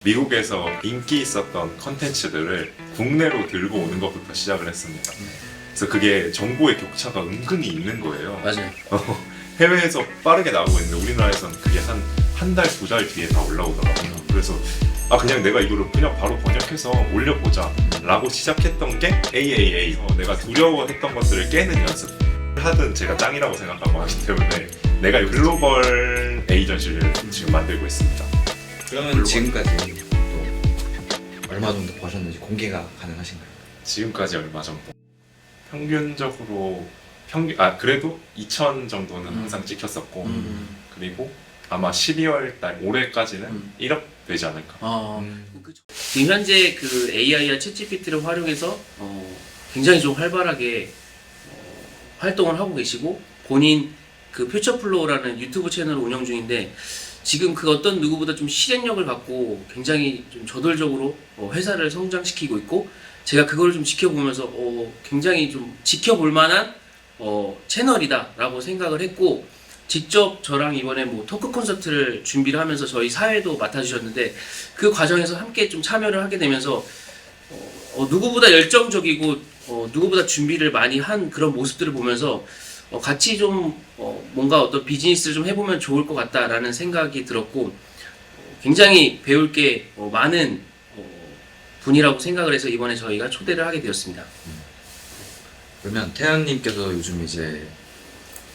미국에서 인기 있었던 컨텐츠들을 국내로 들고 오는 것부터 시작을 했습니다. 그래서 그게 정보의 격차가 은근히 있는 거예요. 맞아요. 해외에서 빠르게 나오고 있는데 우리나라에서는 그게 한 달, 두 달 뒤에 다 올라오더라고요. 그래서 그냥 내가 이거를 그냥 바로 번역해서 올려보자 라고 시작했던 게 AAA. 내가 두려워했던 것들을 깨는 연습 하든 제가 짱이라고 생각하고 하기 때문에 내가 글로벌 에이전시를 지금 만들고 있습니다. 그러면 지금까지 또 얼마 정도 버셨는지 공개가 가능하신가요? 지금까지 얼마 정도? 평균적으로 그래도 2천 정도는 항상 찍혔었고 그리고 아마 12월 달 올해까지는 1억 되지 않을까. 그쵸. 지금 현재 그 AI와 챗GPT를 활용해서 굉장히 좀 활발하게 활동을 하고 계시고 본인 그 퓨처플로우라는 유튜브 채널을 운영 중인데 지금 그 어떤 누구보다 좀 실행력을 갖고 굉장히 좀 저돌적으로 회사를 성장시키고 있고 제가 그걸 좀 지켜보면서 굉장히 좀 지켜볼 만한 채널이다라고 생각을 했고 직접 저랑 이번에 뭐 토크 콘서트를 준비를 하면서 저희 사회도 맡아주셨는데 그 과정에서 함께 좀 참여를 하게 되면서 누구보다 열정적이고 누구보다 준비를 많이 한 그런 모습들을 보면서 같이 좀 뭔가 어떤 비즈니스를 좀 해보면 좋을 것 같다라는 생각이 들었고 굉장히 배울 게 많은 분이라고 생각을 해서 이번에 저희가 초대를 하게 되었습니다. 그러면 태연님께서 요즘 이제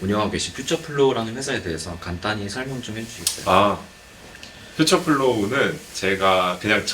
운영하고 계신 퓨처플로우라는 회사에 대해서 간단히 설명 좀 해주시겠어요? 퓨처플로우는 제가 그냥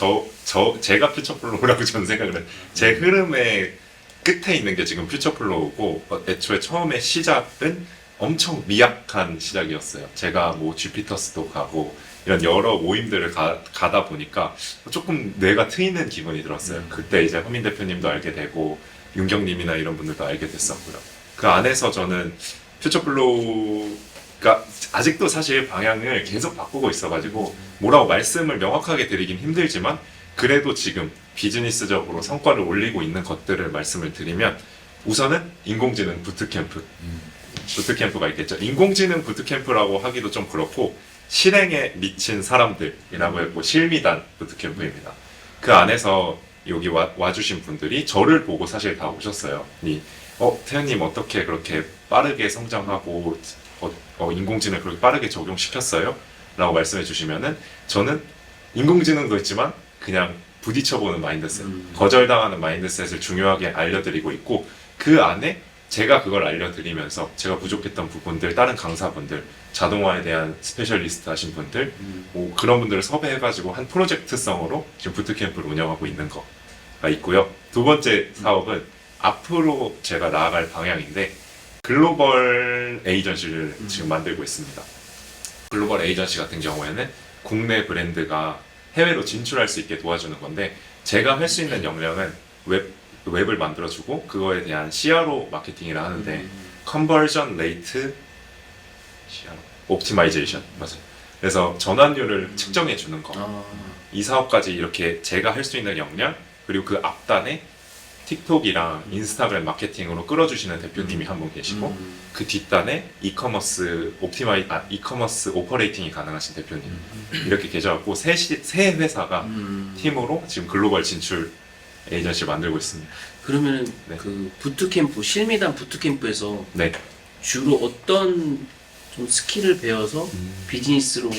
제가 퓨처플로우라고 저는 생각을 해요. 제 흐름의 끝에 있는 게 지금 퓨처플로우고 애초에 처음에 시작은 엄청 미약한 시작이었어요. 제가 뭐 주피터스도 가고 이런 여러 모임들을 가다 보니까 조금 뇌가 트이는 기분이 들었어요. 그때 이제 허민 대표님도 알게 되고 윤경님이나 이런 분들도 알게 됐었고요. 그 안에서 저는 퓨처플로우가 아직도 사실 방향을 계속 바꾸고 있어가지고 뭐라고 말씀을 명확하게 드리긴 힘들지만 그래도 지금 비즈니스적으로 성과를 올리고 있는 것들을 말씀을 드리면 우선은 인공지능 부트캠프가 있겠죠. 인공지능 부트캠프라고 하기도 좀 그렇고 실행에 미친 사람들이라고 했고 실미단 부트캠프입니다. 그 안에서 여기 와주신 분들이 저를 보고 사실 다 오셨어요. 태연님 어떻게 그렇게 빠르게 성장하고 인공지능을 그렇게 빠르게 적용시켰어요? 라고 말씀해 주시면은 저는 인공지능도 있지만 그냥 부딪혀보는 마인드셋, 거절당하는 마인드셋을 중요하게 알려드리고 있고 그 안에 제가 그걸 알려드리면서 제가 부족했던 부분들, 다른 강사분들, 자동화에 대한 스페셜리스트 하신 분들 뭐 그런 분들을 섭외해가지고 한 프로젝트성으로 지금 부트캠프를 운영하고 있는 거가 있고요. 두 번째 사업은 앞으로 제가 나아갈 방향인데 글로벌 에이전시를 지금 만들고 있습니다. 글로벌 에이전시 같은 경우에는 국내 브랜드가 해외로 진출할 수 있게 도와주는 건데 제가 할 수 있는 역량은 웹을 만들어주고 그거에 대한 CRO 마케팅이라 하는데 컨버전 레이트 옵티마이제이션 맞아요. 그래서 전환율을 측정해 주는 거. 이 사업까지 이렇게 제가 할 수 있는 역량 그리고 그 앞단에 틱톡이랑 인스타그램 마케팅으로 끌어주시는 대표님이 한 분 계시고 그 뒷단에 이커머스 오퍼레이팅이 가능하신 대표님 이렇게 계셔갖고 세 회사가 팀으로 지금 글로벌 진출 에이전시를 만들고 있습니다. 그러면 네. 그 부트캠프 실미단 부트캠프에서 네. 주로 어떤 좀 스킬을 배워서 비즈니스로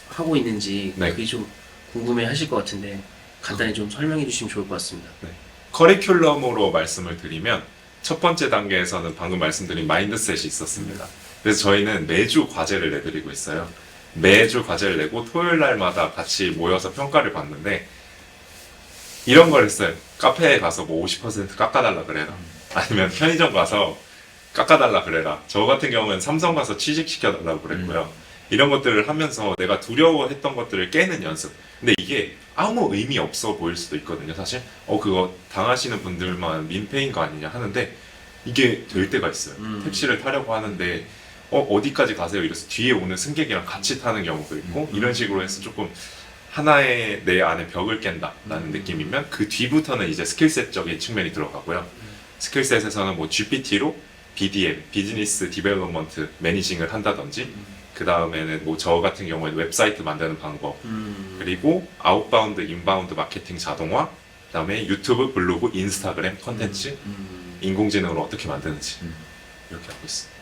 하고 있는지 네. 그게 좀 궁금해 하실 것 같은데 간단히 좀 설명해 주시면 좋을 것 같습니다. 네. 커리큘럼으로 말씀을 드리면 첫 번째 단계에서는 방금 말씀드린 마인드셋이 있었습니다. 그래서 저희는 매주 과제를 내드리고 있어요. 매주 과제를 내고 토요일 날마다 같이 모여서 평가를 받는데 이런 걸 했어요. 카페에 가서 뭐 50% 깎아달라 그래라. 아니면 편의점 가서 깎아달라 그래라. 저 같은 경우는 삼성 가서 취직시켜달라고 그랬고요. 이런 것들을 하면서 내가 두려워했던 것들을 깨는 연습. 근데 이게 아무 의미 없어 보일 수도 있거든요, 사실. 그거 당하시는 분들만 민폐인 거 아니냐 하는데 이게 될 때가 있어요. 택시를 타려고 하는데 어디까지 가세요? 이래서 뒤에 오는 승객이랑 같이 타는 경우도 있고 이런 식으로 해서 조금 하나의 내 안에 벽을 깬다라는 느낌이면 그 뒤부터는 이제 스킬셋적인 측면이 들어가고요. 스킬셋에서는 뭐 GPT로 BDM, 비즈니스 디벨롭먼트 매니징을 한다든지 그 다음에는 뭐 저 같은 경우에는 웹사이트 만드는 방법, 그리고 아웃바운드, 인바운드 마케팅 자동화, 그 다음에 유튜브, 블로그, 인스타그램 컨텐츠, 인공지능으로 어떻게 만드는지 이렇게 하고 있습니다.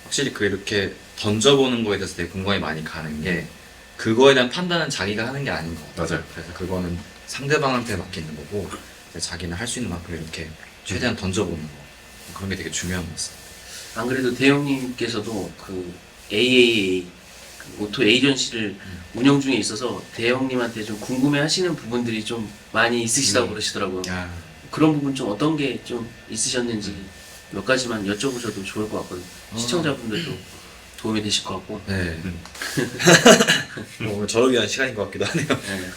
확실히 그 이렇게 던져보는 거에 대해서 되게 공감이 많이 가는 게 그거에 대한 판단은 자기가 하는 게 아닌 것 같아요. 맞아요. 그래서 그거는 상대방한테 맡기는 거고 자기는 할 수 있는 만큼 이렇게 최대한 던져보는 거 그런 게 되게 중요한 것 같습니다. 안 그래도 대형님께서도 그 AAA 그 오토 에이전시를 운영 중에 있어서 대형님한테 좀 궁금해하시는 부분들이 좀 많이 있으시다고 그러시더라고요. 야, 그런 부분 좀 어떤 게 좀 있으셨는지 몇 가지만 여쭤보셔도 좋을 것 같거든요. 시청자분들도 도움이 되실 것 같고. 네. 오늘 저를 위한 시간인 것 같기도 하네요. 네.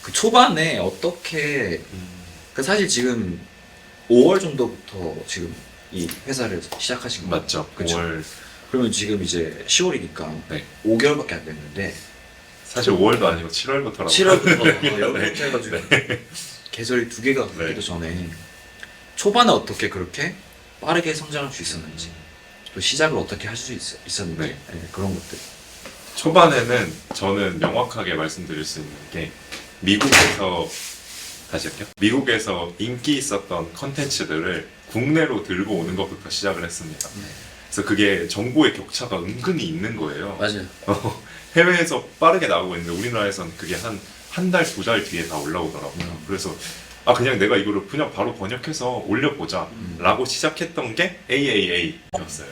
그 초반에 어떻게 그 사실 지금 5월 정도부터 지금 이 회사를 시작하신 거예요? 맞죠. 그쵸? 5월 그러면 지금 이제 10월이니까 네. 5개월밖에 안 됐는데 사실 5월도 아니고 7월부터라고. 7월부터 여름부터 해가지고 계절이 두 개가 바뀌기 네. 전에 초반에 어떻게 그렇게 빠르게 성장할 수 있었는지 또 시작을 어떻게 할 수 있었는지 네. 네, 그런 것들. 초반에는 저는 명확하게 말씀드릴 수 있는 게 미국에서 다시 할게요. 미국에서 인기 있었던 컨텐츠들을 국내로 들고 오는 것부터 시작을 했습니다. 그래서 그게 정보의 격차가 은근히 있는 거예요. 맞아요. 해외에서 빠르게 나오고 있는데 우리나라에서는 그게 한 달, 두 달 뒤에 다 올라오더라고요. 그래서 그냥 내가 이거를 그냥 바로 번역해서 올려보자 라고 시작했던 게 AAA였어요.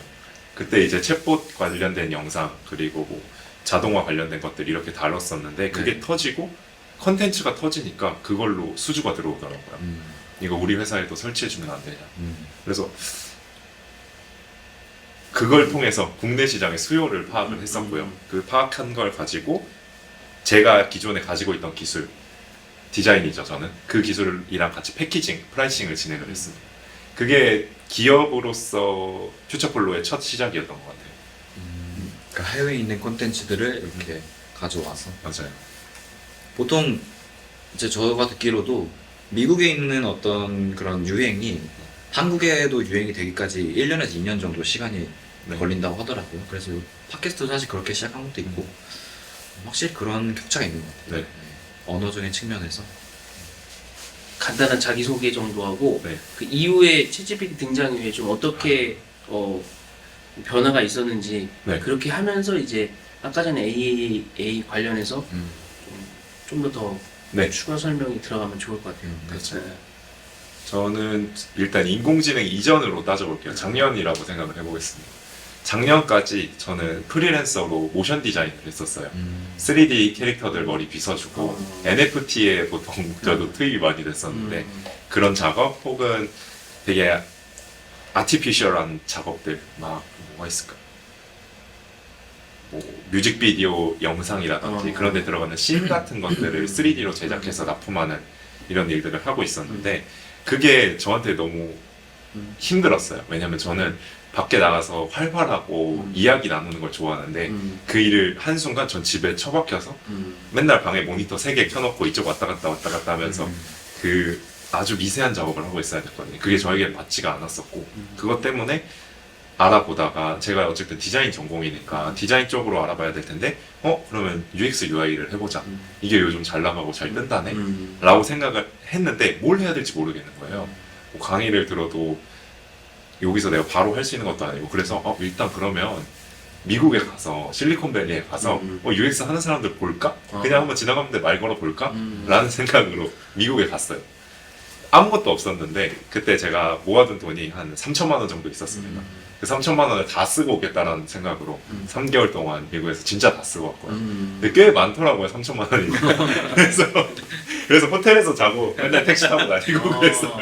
그때 이제 챗봇 관련된 영상 그리고 뭐 자동화 관련된 것들 이렇게 다뤘었는데 그게 터지고 컨텐츠가 터지니까 그걸로 수주가 들어오더라고요. 이거 우리 회사에도 설치해주면 안 되냐. 그래서 그걸 통해서 국내 시장의 수요를 파악을 했었고요. 그 파악한 걸 가지고 제가 기존에 가지고 있던 기술, 디자인이죠 저는. 그 기술이랑 같이 패키징, 프라이싱을 진행을 했습니다. 그게 기업으로서 퓨처플로의 첫 시작이었던 것 같아요. 그 해외에 있는 콘텐츠들을 이렇게 가져와서 맞아요. 보통 이제 저가 듣기로도 미국에 있는 어떤 그런 유행이 한국에도 유행이 되기까지 1년에서 2년 정도 시간이 네. 걸린다고 하더라고요. 그래서 팟캐스트도 사실 그렇게 시작한 것도 있고 확실히 그런 격차가 있는 것 같아요. 네. 언어적인 측면에서. 간단한 자기소개 정도 하고 네. 그 이후에 챗GPT 등장 이후에 좀 어떻게 변화가 있었는지 네. 그렇게 하면서 이제 아까 전에 AAA 관련해서 좀 더 네. 추가 설명이 들어가면 좋을 것 같아요. 그렇죠. 네. 저는 일단 인공지능 이전으로 따져볼게요. 작년이라고 생각을 해보겠습니다. 작년까지 저는 프리랜서로 모션 디자인을 했었어요. 3D 캐릭터들 머리 빗어주고 NFT에 보통 저도 투입이 많이 됐었는데 그런 작업 혹은 되게 아티피셜한 작업들 막 뭐가 있을까? 뭐 뮤직비디오 영상이라든지 그런 데 들어가는 씬 같은 것들을 3D로 제작해서 납품하는 이런 일들을 하고 있었는데 그게 저한테 너무 힘들었어요. 왜냐면 저는 밖에 나가서 활발하고 이야기 나누는 걸 좋아하는데 그 일을 한순간 전 집에 처박혀서 맨날 방에 모니터 3개 켜놓고 이쪽 왔다 갔다 하면서 그 아주 미세한 작업을 하고 있어야 됐거든요. 그게 저에게 맞지가 않았었고 그것 때문에 알아보다가 제가 어쨌든 디자인 전공이니까 디자인 쪽으로 알아봐야 될 텐데 그러면 UX UI를 해보자. 이게 요즘 잘 나가고 잘 뜬다네 라고 생각을 했는데 뭘 해야 될지 모르겠는 거예요. 뭐 강의를 들어도 여기서 내가 바로 할 수 있는 것도 아니고 그래서 일단 그러면 미국에 가서 실리콘밸리에 가서 UX 하는 사람들 볼까? 그냥 한번 지나가는데 말 걸어 볼까? 라는 생각으로 미국에 갔어요. 아무것도 없었는데 그때 제가 모아둔 돈이 한 3천만 원 정도 있었습니다. 그 3천만 원을 다 쓰고 오겠다라는 생각으로 3개월 동안 미국에서 진짜 다 쓰고 왔고요. 근데 꽤 많더라고요, 3천만 원이. 그래서 호텔에서 자고 맨날 택시 타고 다니고 그래서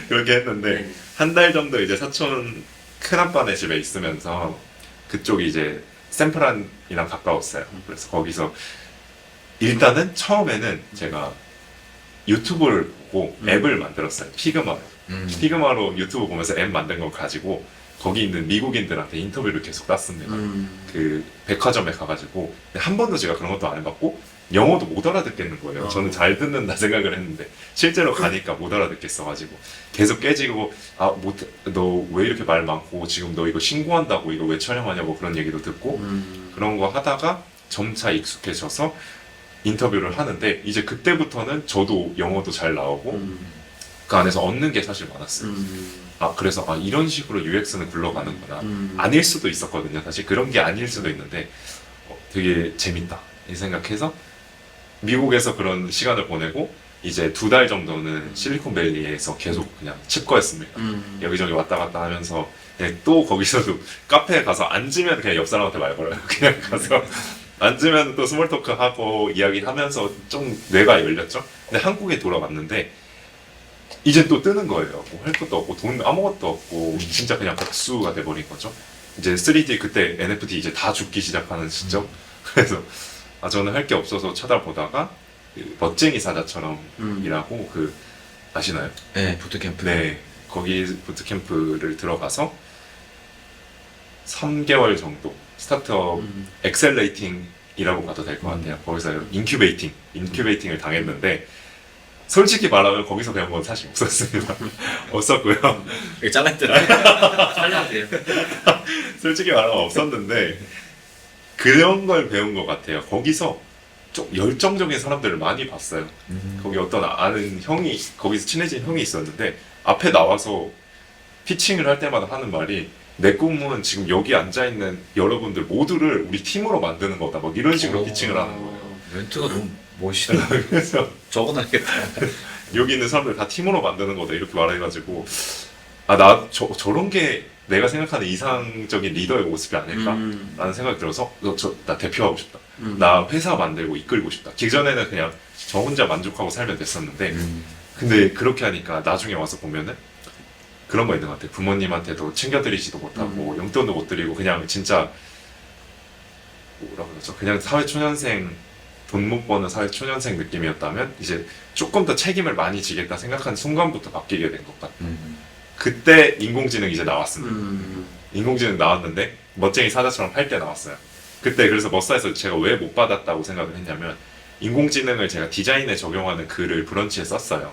그렇게 했는데 한 달 정도 이제 사촌 큰아빠네 집에 있으면서 그쪽이 이제 샌프란이랑 가까웠어요. 그래서 거기서 일단은 처음에는 제가 유튜브를 보고 앱을 만들었어요. 피그마로. 피그마로 유튜브 보면서 앱 만든 걸 가지고 거기 있는 미국인들한테 인터뷰를 계속 땄습니다. 그 백화점에 가가지고 한 번도 제가 그런 것도 안 해봤고 영어도 못 알아듣겠는 거예요. 어. 저는 잘 듣는다 생각을 했는데 실제로 가니까 못 알아듣겠어가지고 계속 깨지고 너 왜 이렇게 말 많고 지금 너 이거 신고한다고 이거 왜 촬영하냐고 그런 얘기도 듣고 그런 거 하다가 점차 익숙해져서 인터뷰를 하는데 이제 그때부터는 저도 영어도 잘 나오고 그 안에서 얻는 게 사실 많았어요. 그래서 이런 식으로 UX는 굴러가는구나. 아닐 수도 있었거든요. 사실 그런 게 아닐 수도 있는데 되게 재밌다 이 생각해서 미국에서 그런 시간을 보내고 이제 2달 정도는 실리콘밸리에서 계속 그냥 칩거였습니다. 여기저기 왔다 갔다 하면서 또 거기서도 카페에 가서 앉으면 그냥 옆 사람한테 말 걸어요. 그냥 가서 앉으면 또 스몰 토크 하고 이야기하면서 좀 뇌가 열렸죠. 근데 한국에 돌아왔는데 이제 또 뜨는 거예요. 뭐 할 것도 없고 돈 아무것도 없고 진짜 그냥 백수가 돼버린 거죠. 이제 3D 그때 NFT 이제 다 죽기 시작하는 시점. 그래서 저는 할 게 없어서 쳐다보다가 그 멋쟁이 사자처럼이라고 아시나요? 네, 부트캠프. 네, 거기 부트캠프를 들어가서 3개월 정도 스타트업 엑셀레이팅이라고 봐도 될 것 같아요. 거기서 인큐베이팅을 당했는데 솔직히 말하면 거기서 배운 건 사실 없었습니다. 없었고요. 이거 잘랐더라. 살려야 돼요. 솔직히 말하면 없었는데 그런 걸 배운 것 같아요. 거기서 좀 열정적인 사람들을 많이 봤어요. 거기 어떤 아는 형이 거기서 친해진 형이 있었는데 앞에 나와서 피칭을 할 때마다 하는 말이 내 꿈은 지금 여기 앉아있는 여러분들 모두를 우리 팀으로 만드는 거다. 막 이런 식으로 피칭을 하는 거예요. 멘트가 너무 멋있다. 그래서 적어놔야겠다. 여기 있는 사람들 다 팀으로 만드는 거다. 이렇게 말해가지고 저런 게 내가 생각하는 이상적인 리더의 모습이 아닐까? 라는 생각이 들어서 나 대표하고 싶다. 나 회사 만들고 이끌고 싶다. 기존에는 그냥 저 혼자 만족하고 살면 됐었는데 근데 그렇게 하니까 나중에 와서 보면은 그런 거 있는 것 같아요. 부모님한테도 챙겨드리지도 못하고 용돈도 못 드리고 그냥 진짜 뭐라고 그러죠? 그냥 사회초년생 돈 못 버는 사회초년생 느낌이었다면 이제 조금 더 책임을 많이 지겠다 생각한 순간부터 바뀌게 된 것 같아요. 그때 인공지능 이제 나왔습니다. 인공지능 나왔는데 멋쟁이 사자처럼 할 때 나왔어요. 그때 그래서 머싸에서 제가 왜 못 받았다고 생각을 했냐면 인공지능을 제가 디자인에 적용하는 글을 브런치에 썼어요.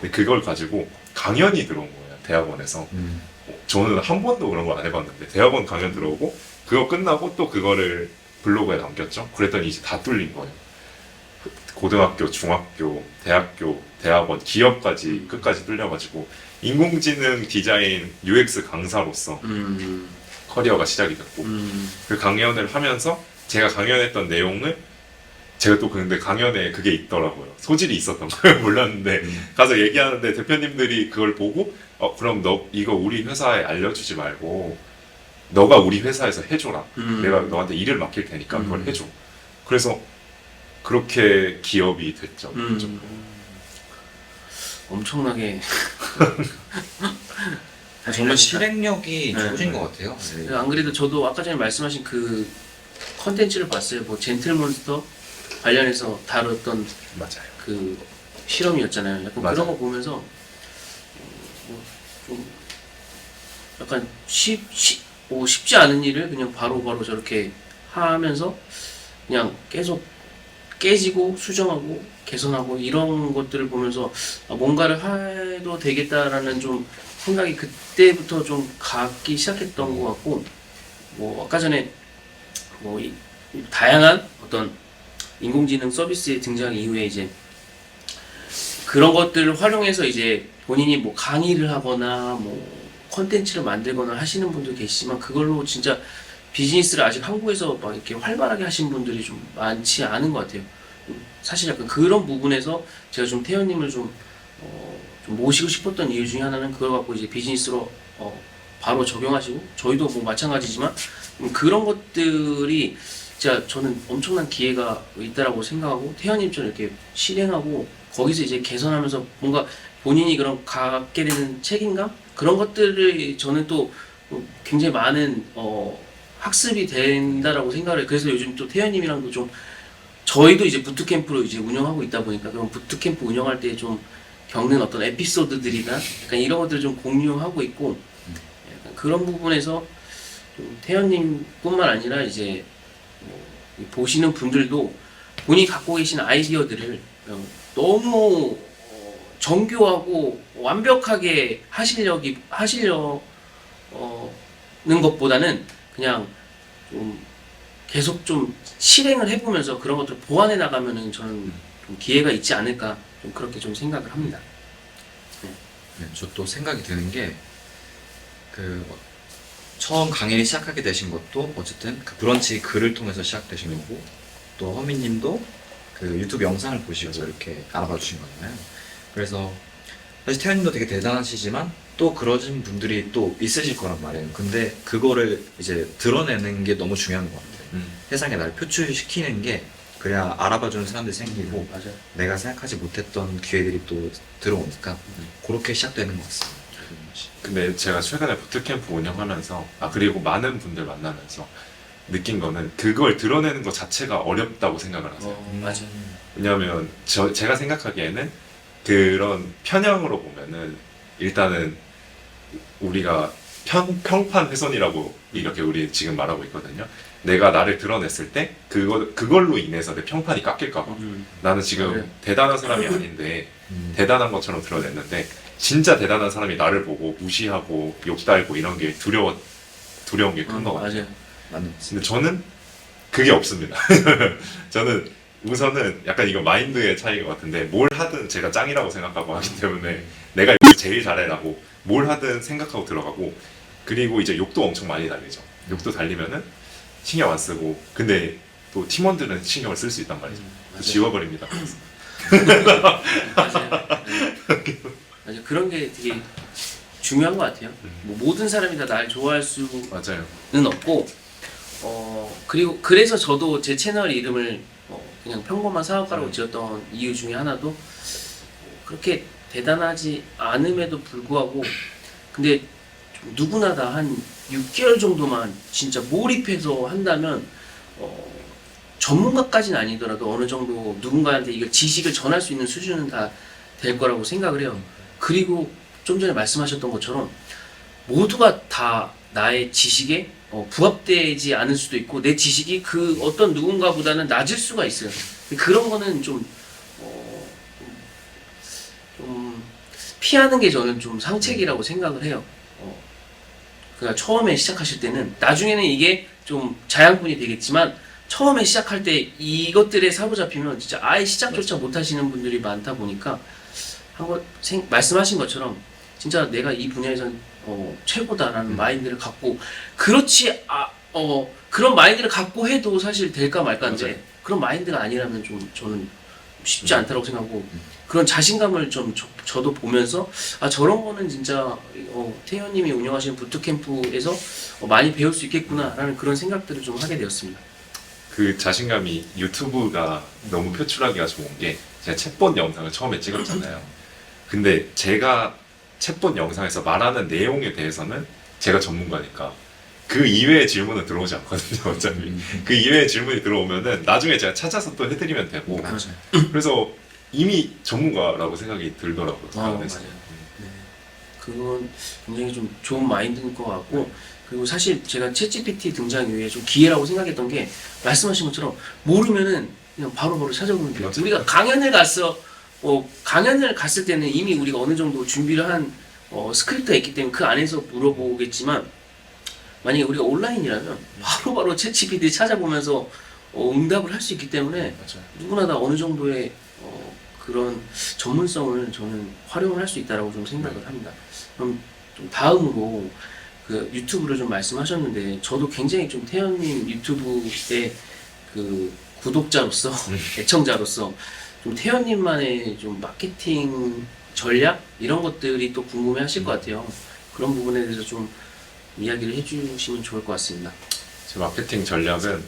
근데 그걸 가지고 강연이 들어온 거예요. 대학원에서. 저는 한 번도 그런 거 안 해봤는데 대학원 강연 들어오고 그거 끝나고 또 그거를 블로그에 남겼죠. 그랬더니 이제 다 뚫린 거예요. 고등학교, 중학교, 대학교, 대학원, 기업까지 끝까지 뚫려가지고 인공지능 디자인 UX 강사로서 커리어가 시작이 됐고 그 강연을 하면서 제가 강연했던 내용을 제가 또 근데 강연에 그게 있더라고요. 소질이 있었던 걸 몰랐는데 가서 얘기하는데 대표님들이 그걸 보고 그럼 너 이거 우리 회사에 알려주지 말고 너가 우리 회사에서 해줘라. 내가 너한테 일을 맡길 테니까 그걸 해줘. 그래서 그렇게 기업이 됐죠. 엄청나게 정말 실행력이 네. 좋으신 것 같아요. 네. 안 그래도 저도 아까 전에 말씀하신 그 컨텐츠를 봤어요. 뭐 젠틀몬스터 관련해서 다뤘던 맞아요. 그 실험이었잖아요. 약간 맞아요. 그런 거 보면서 좀 약간 쉽지 않은 일을 그냥 바로바로 저렇게 하면서 그냥 계속 깨지고 수정하고 개선하고 이런 것들을 보면서 뭔가를 해도 되겠다라는 좀 생각이 그때부터 좀 갖기 시작했던 것 같고, 뭐 아까 전에 뭐 이 다양한 어떤 인공지능 서비스의 등장 이후에 이제 그런 것들을 활용해서 이제 본인이 뭐 강의를 하거나 뭐 컨텐츠를 만들거나 하시는 분도 계시지만 그걸로 진짜 비즈니스를 아직 한국에서 막 이렇게 활발하게 하신 분들이 좀 많지 않은 것 같아요. 사실 약간 그런 부분에서 제가 좀 태연님을 좀 모시고 싶었던 이유 중에 하나는 그걸 갖고 이제 비즈니스로 바로 적용하시고 저희도 뭐 마찬가지지만 그런 것들이 진짜 저는 엄청난 기회가 있다라고 생각하고 태연님처럼 이렇게 실행하고 거기서 이제 개선하면서 뭔가 본인이 그런 갖게 되는 책임감 그런 것들을 저는 또 굉장히 많은 학습이 된다라고 생각을 해요. 그래서 요즘 또 태연님이랑도 좀 저희도 이제 부트캠프로 이제 운영하고 있다 보니까 그런 부트캠프 운영할 때 좀 겪는 어떤 에피소드들이나 약간 이런 것들을 좀 공유하고 있고 약간 그런 부분에서 좀 태연님뿐만 아니라 이제 뭐 보시는 분들도 본인이 갖고 계신 아이디어들을 너무 정교하고 완벽하게 하시려는 것보다는 그냥 좀 계속 좀 실행을 해보면서 그런 것들을 보완해 나가면은 저는 좀 기회가 있지 않을까 좀 그렇게 좀 생각을 합니다. 네, 저 또 생각이 드는 게 그 처음 강의를 시작하게 되신 것도 어쨌든 그 브런치 글을 통해서 시작되신 거고 또 허민님도 그 유튜브 영상을 보시고 이렇게 알아봐 주신 거잖아요. 그래서 사실 태연님도 되게 대단하시지만 또 그러신 분들이 또 있으실 거란 말이에요. 근데 그거를 이제 드러내는 게 너무 중요한 것 같아요. 세상에 날 표출시키는 게 그래야 알아봐주는 사람들이 생기고 맞아요. 내가 생각하지 못했던 기회들이 또 들어오니까 그렇게 시작되는 것 같습니다. 근데 제가 최근에 부트캠프 운영하면서 그리고 많은 분들 만나면서 느낀 거는 그걸 드러내는 것 자체가 어렵다고 생각을 하세요. 맞아요. 왜냐하면 제가 생각하기에는 그런 편향으로 보면은 일단은 우리가 평판 훼손이라고 이렇게 우리 지금 말하고 있거든요. 내가 나를 드러냈을 때 그걸로 인해서 내 평판이 깎일까봐 나는 지금 맞아요. 대단한 사람이 아닌데 대단한 것처럼 드러냈는데 진짜 대단한 사람이 나를 보고 무시하고 욕달고 이런 게 두려운 게 큰 것 같아요. 맞아요. 맞는 근데 저는 그게 없습니다. 저는 우선은 약간 이거 마인드의 차이인 것 같은데 뭘 하든 제가 짱이라고 생각하고 하기 때문에 내가 이걸 제일 잘해라고 뭘 하든 생각하고 들어가고 그리고 이제 욕도 엄청 많이 달리죠. 욕도 달리면은 신경 안 쓰고 근데 또 팀원들은 신경을 쓸 수 있단 말이죠. 맞아요. 지워버립니다. 맞아요. 네. 맞아요. 그런 게 되게 중요한 것 같아요. 뭐 모든 사람이 다 날 좋아할 수는 맞아요. 없고, 그리고 그래서 저도 제 채널 이름을 그냥 평범한 사업가라고 지었던 이유 중에 하나도 그렇게 대단하지 않음에도 불구하고, 근데 좀 누구나 다 한 6개월 정도만 진짜 몰입해서 한다면, 전문가까지는 아니더라도 어느 정도 누군가한테 이걸 지식을 전할 수 있는 수준은 다 될 거라고 생각을 해요. 그리고 좀 전에 말씀하셨던 것처럼 모두가 다 나의 지식에 부합되지 않을 수도 있고 내 지식이 그 어떤 누군가보다는 낮을 수가 있어요. 그런 거는 좀 피하는 게 저는 좀 상책이라고 생각을 해요. 그러니까 처음에 시작하실 때는 나중에는 이게 좀 자양분이 되겠지만 처음에 시작할 때 이것들에 사로잡히면 진짜 아예 시작조차 못 하시는 분들이 많다 보니까 한번 말씀하신 것처럼 진짜 내가 이 분야에선 최고다라는 마인드를 갖고 그렇지 그런 마인드를 갖고 해도 사실 될까 말까인데 맞아요. 그런 마인드가 아니라면 좀 저는 쉽지 않다고 생각하고 그런 자신감을 좀 저도 보면서 저런 거는 진짜 태연님이 운영하시는 부트캠프에서 많이 배울 수 있겠구나라는 그런 생각들을 좀 하게 되었습니다. 그 자신감이 유튜브가 너무 표출하기가 좋은 게 제가 챗봇 영상을 처음에 찍었잖아요. 근데 제가 챗봇 영상에서 말하는 내용에 대해서는 제가 전문가니까 그 이외의 질문은 들어오지 않거든요. 어차피 그 이외의 질문이 들어오면은 나중에 제가 찾아서 또 해드리면 되고 맞아요. 그래서 이미 전문가라고 생각이 들더라고요. 그 안에서. 맞아요. 네. 그건 굉장히 좀 좋은 마인드인 것 같고 그리고 사실 제가 챗GPT 등장 이후에 좀 기회라고 생각했던 게 말씀하신 것처럼 모르면은 그냥 바로바로 찾아보면 돼요. 맞아요. 우리가 강연을 갔을 때는 이미 우리가 어느 정도 준비를 한 스크립트가 있기 때문에 그 안에서 물어보겠지만 만약에 우리가 온라인이라면 바로바로 챗GPT 찾아보면서 응답을 할 수 있기 때문에 맞아요. 누구나 다 어느 정도의 그런 전문성을 저는 활용을 할 수 있다라고 좀 생각을 합니다. 그럼 좀 다음으로 그 유튜브를 좀 말씀하셨는데 저도 굉장히 좀 태연님 유튜브의 그 구독자로서 애청자로서 좀 태연님만의 좀 마케팅 전략 이런 것들이 또 궁금해하실 것 같아요. 그런 부분에 대해서 좀 이야기를 해주시면 좋을 것 같습니다. 제 마케팅 전략은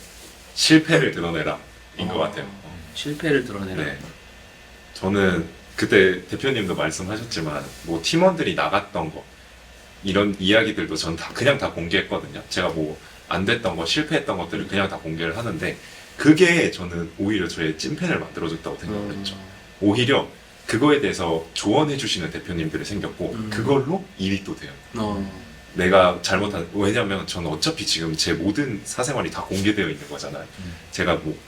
실패를 드러내라 인 것 같아요. 실패를 드러내라. 네. 저는 그때 대표님도 말씀하셨지만 뭐 팀원들이 나갔던 거 이런 이야기들도 전 그냥 다 공개했거든요. 제가 뭐 안 됐던 거 실패했던 것들을 그냥 다 공개를 하는데 그게 저는 오히려 저의 찐팬을 만들어줬다고 생각을 했죠. 오히려 그거에 대해서 조언해 주시는 대표님들이 생겼고 그걸로 일이 또 돼요. 내가 잘못한 왜냐면 저는 어차피 지금 제 모든 사생활이 다 공개되어 있는 거잖아요. 제가 뭐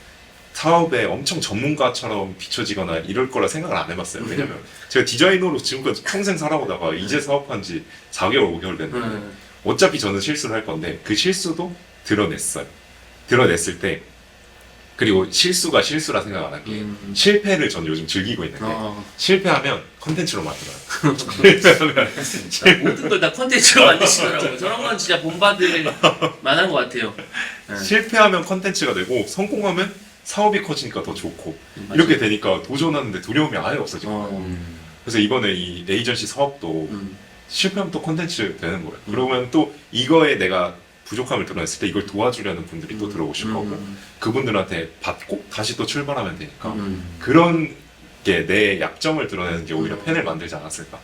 사업에 엄청 전문가처럼 비춰지거나 이럴 거라 생각을 안 해봤어요. 왜냐면 제가 디자이너로 지금까지 평생 살아오다가 이제 사업한 지 4개월, 5개월 됐는데 어차피 저는 실수를 할 건데 그 실수도 드러냈어요. 드러냈을 때 그리고 실수가 실수라 생각 안 할게 실패를 저는 요즘 즐기고 있는 게 실패하면 컨텐츠로 만들어요. 실패하면 모든 걸 다 컨텐츠로 만드시더라고요. 저런 건 진짜 본받을 만한 것 같아요. 실패하면 컨텐츠가 되고 성공하면 사업이 커지니까 더 좋고 이렇게 되니까 도전하는데 두려움이 아예 없어지거든요. 그래서 이번에 이 에이전시 사업도 실패하면 또 컨텐츠 되는 거예요. 그러면 또 이거에 내가 부족함을 드러냈을 때 이걸 도와주려는 분들이 또 들어오실 거고 그분들한테 받고 다시 또 출발하면 되니까 그런 게 내 약점을 드러내는 게 오히려 팬을 만들지 않았을까.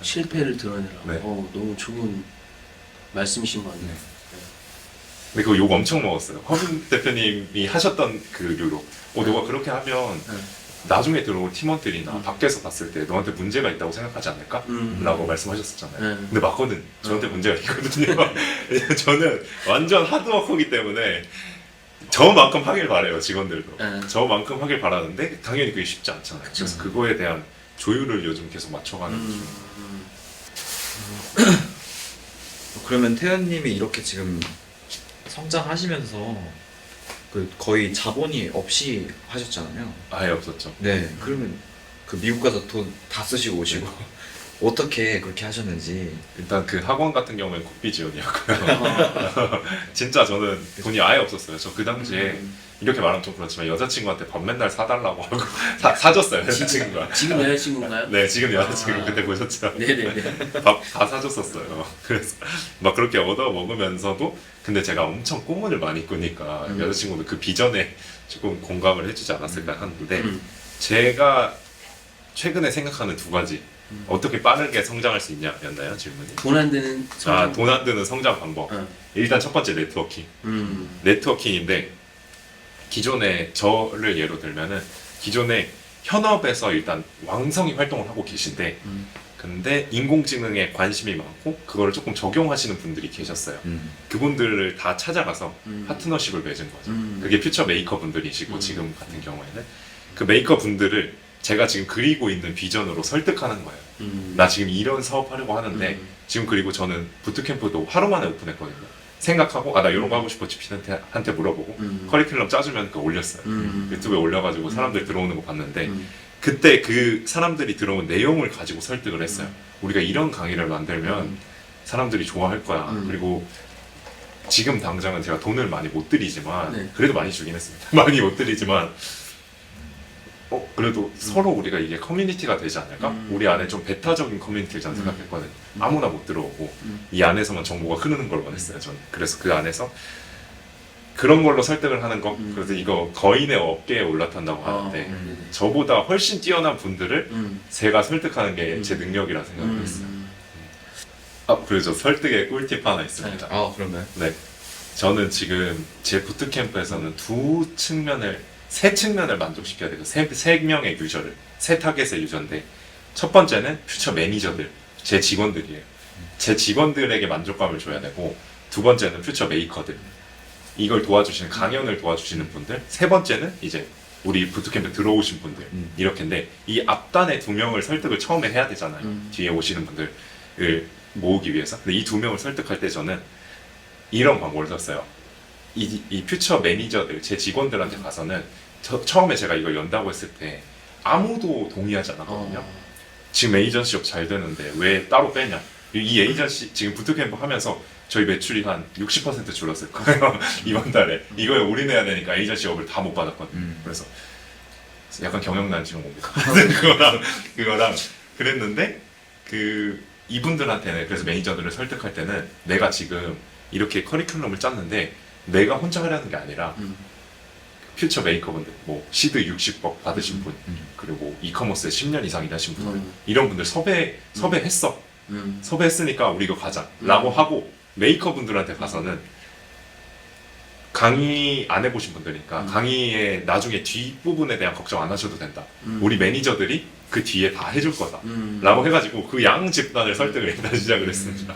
실패를 드러내라. 네. 너무 좋은 말씀이신 것 같네요. 근데 그거 욕 엄청 먹었어요. 허민 대표님이 하셨던 그 류로 너가 그렇게 하면 나중에 들어올 팀원들이나 밖에서 봤을 때 너한테 문제가 있다고 생각하지 않을까? 라고 말씀하셨었잖아요. 근데 맞거든. 저한테 문제가 있거든요. 왜냐면 저는 완전 하드워커기 때문에 저만큼 하길 바래요, 직원들도. 저만큼 하길 바라는데 당연히 그게 쉽지 않잖아요. 그래서 그거에 대한 조율을 요즘 계속 맞춰가는 중. 그러면 태연님이 이렇게 지금 성장하시면서 그 거의 자본이 없이 하셨잖아요. 아예 없었죠. 네. 그러면 그 미국 가서 돈 다 쓰시고 오시고 어떻게 그렇게 하셨는지. 일단 그 학원 같은 경우엔 국비 지원이었고요. 진짜 저는 돈이 아예 없었어요. 저 그 당시에 이렇게 말하면 좀 그렇지만 여자친구한테 밥 맨날 사달라고 하고 사줬어요. 여자친구가. 지금 여자친구인가요? 네, 지금 여자친구 그때 보셨죠? 네네네. 밥 다 사줬었어요. 그래서 막 그렇게 얻어 먹으면서도 근데 제가 엄청 꿈을 많이 꾸니까 여자친구도 그 비전에 조금 공감을 해주지 않았을까 하는데 제가 최근에 생각하는 두 가지 어떻게 빠르게 성장할 수 있냐였나요? 질문이? 돈 안 드는 성장. 돈 안 드는 성장 방법. 일단 첫 번째 네트워킹. 네트워킹인데 기존에 저를 예로 들면은 기존에 현업에서 일단 왕성히 활동을 하고 계신데 근데 인공지능에 관심이 많고 그거를 조금 적용하시는 분들이 계셨어요. 그분들을 다 찾아가서 파트너십을 맺은 거죠. 그게 퓨처 메이커 분들이시고 지금 같은 경우에는 그 메이커 분들을 제가 지금 그리고 있는 비전으로 설득하는 거예요. 나 지금 이런 사업 하려고 하는데 지금 그리고 저는 부트캠프도 하루 만에 오픈했거든요. 생각하고 나 이런 거 하고 싶어 GP한테 물어보고 커리큘럼 짜주면 그 올렸어요. 유튜브에 올려가지고 사람들 들어오는 거 봤는데 그때 그 사람들이 들어온 내용을 가지고 설득을 했어요. 우리가 이런 강의를 만들면 사람들이 좋아할 거야. 그리고 지금 당장은 제가 돈을 많이 못 드리지만 그래도 많이 주긴 했습니다. 많이 못 드리지만 그래도 서로 우리가 이게 커뮤니티가 되지 않을까? 우리 안에 좀 배타적인 커뮤니티를 저는 생각했거든요. 아무나 못 들어오고 이 안에서만 정보가 흐르는 걸 원했어요. 저는 그래서 그 안에서 그런 걸로 설득을 하는 거. 그래서 이거 거인의 어깨에 올라탄다고 하는데 저보다 훨씬 뛰어난 분들을 제가 설득하는 게 제 능력이라 생각을 했어요. 그래서 설득의 꿀팁 하나 있습니다. 그러면 네, 저는 지금 제 부트캠프에서는 세 측면을 만족시켜야 돼요. 세 명의 유저를, 세 타겟의 유저인데 첫 번째는 퓨처 매니저들, 제 직원들이에요. 제 직원들에게 만족감을 줘야 되고 두 번째는 퓨처 메이커들, 이걸 도와주시는 강연을 도와주시는 분들, 세 번째는 이제 우리 부트캠프 들어오신 분들 이렇게인데 이 앞단에 두 명을 설득을 처음에 해야 되잖아요. 뒤에 오시는 분들을 모으기 위해서. 근데 이 두 명을 설득할 때 저는 이런 방법을 썼어요. 이 퓨처 매니저들, 제 직원들한테 가서는 처음에 제가 이걸 연다고 했을 때 아무도 동의하지 않았거든요. 지금 에이전시업 잘 되는데 왜 따로 빼냐. 이 에이전시 지금 부트캠프 하면서 저희 매출이 한 60% 줄었을 거예요. 이번 달에. 이거에 올인해야 되니까 에이전시업을 다 못 받았거든요. 그래서 약간 경영난 지금 옵니다. 그거랑 그랬는데 이분들한테는 그래서 매니저들을 설득할 때는 내가 지금 이렇게 커리큘럼을 짰는데 내가 혼자 하려는 게 아니라 퓨처 메이커분들, 뭐 시드 60억 받으신 분, 그리고 이커머스에 10년 이상 일하신 분들 이런 분들 섭외했어. 섭외했으니까 우리 이거 가자 라고 하고 메이커분들한테 가서는 강의 안 해보신 분들이니까 강의의 나중에 뒷부분에 대한 걱정 안 하셔도 된다. 우리 매니저들이 그 뒤에 다 해줄 거다 라고 해가지고 그 양 집단을 설득을 일단 시작을 했습니다.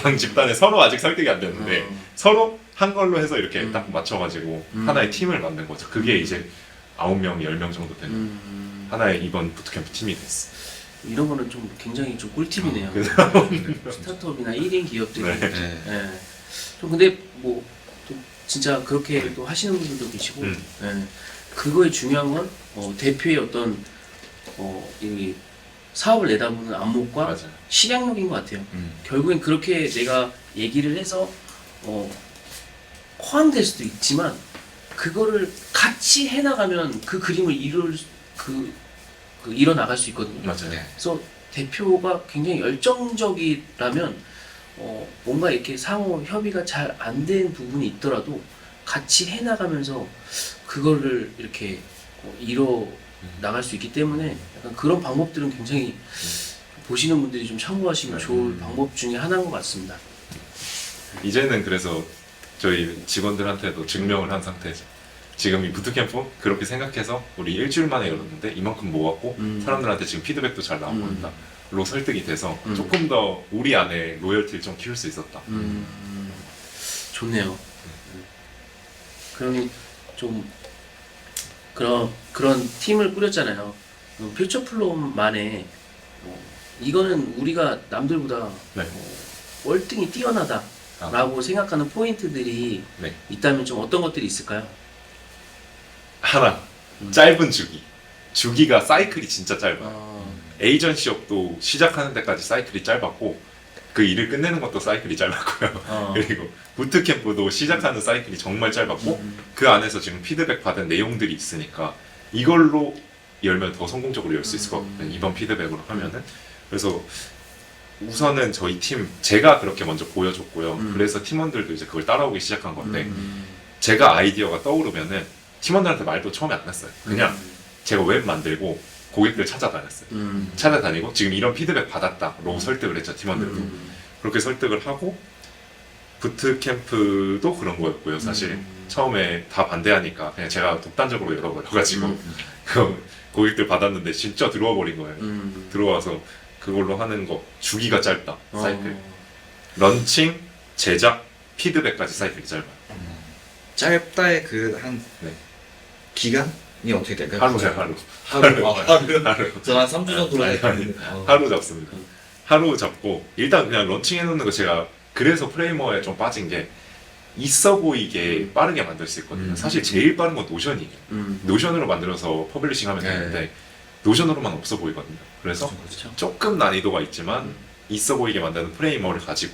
양 집단에 서로 아직 설득이 안 됐는데 서로 한 걸로 해서 이렇게 딱 맞춰가지고 하나의 팀을 만든 거죠. 그게 이제 9명, 10명 정도 되는 하나의 이번 부트캠프 팀이 됐어. 이런 거는 좀 굉장히 좀 꿀팁이네요. 스타트업이나 1인 기업들이. 네. 네. 예. 좀 근데 뭐 좀 진짜 그렇게 또 하시는 분들도 계시고, 예. 그거의 중요한 건 대표의 어떤 이 사업을 내다보는 안목과 맞아요. 실행력인 것 같아요. 결국엔 그렇게 내가 얘기를 해서 포함될 수도 있지만 그거를 같이 해나가면 그 그림을 이뤄 나갈 수 있거든요. 맞아요. 네. 그래서 대표가 굉장히 열정적이라면 뭔가 이렇게 상호 협의가 잘 안 된 부분이 있더라도 같이 해나가면서 그거를 이렇게 이뤄 나갈 수 있기 때문에 약간 그런 방법들은 굉장히 보시는 분들이 좀 참고하시면 좋을 방법 중에 하나인 것 같습니다. 이제는 그래서 저희 직원들한테도 증명을 한 상태죠. 지금 이 부트캠프 그렇게 생각해서 우리 일주일 만에 열었는데 이만큼 모았고 사람들한테 지금 피드백도 잘 나오고 있다로 설득이 돼서 조금 더 우리 안에 로열티를 좀 키울 수 있었다. 좋네요. 그럼 좀 그런 팀을 꾸렸잖아요. 퓨처플로만의 이거는 우리가 남들보다 네. 월등히 뛰어나다라고 생각하는 포인트들이 네. 있다면 좀 어떤 것들이 있을까요? 하나, 짧은 주기가 사이클이 진짜 짧아. 에이전시업도 시작하는 데까지 사이클이 짧았고 그 일을 끝내는 것도 사이클이 짧았고요. 그리고 부트캠프도 시작하는 사이클이 정말 짧았고 그 안에서 지금 피드백 받은 내용들이 있으니까 이걸로 열면 더 성공적으로 열 수 있을 것 같거든요. 이번 피드백으로 하면은. 그래서 우선은 저희 팀 제가 그렇게 먼저 보여줬고요. 그래서 팀원들도 이제 그걸 따라오기 시작한 건데 제가 아이디어가 떠오르면은 팀원들한테 말도 처음에 안 했어요. 그냥 제가 웹 만들고 고객들 찾아다녔어요. 찾아다니고 지금 이런 피드백 받았다로 설득을 했죠. 팀원들도. 그렇게 설득을 하고 부트캠프도 그런 거였고요. 사실 처음에 다 반대하니까 그냥 제가 독단적으로 열어버려가지고 그 고객들 받았는데 진짜 들어와 버린 거예요. 들어와서 그걸로 하는 거 주기가 짧다. 사이클. 런칭, 제작, 피드백까지 사이클이 짧아요. 짧다의 그 한 네. 기간이 어떻게 될까요? 하루요. 하루. 저한 3주 정도 아니, 하루 잡습니다. 하루 잡고 일단 그냥 런칭 해놓는 거 제가 그래서 프레이머에 좀 빠진 게 있어 보이게 빠르게 만들 수 있거든요. 사실 제일 빠른 건 노션이에요. 노션으로 만들어서 퍼블리싱 하면 되는데 노션으로만 없어 보이거든요. 그래서 그렇죠. 조금 난이도가 있지만 있어 보이게 만드는 프레이머를 가지고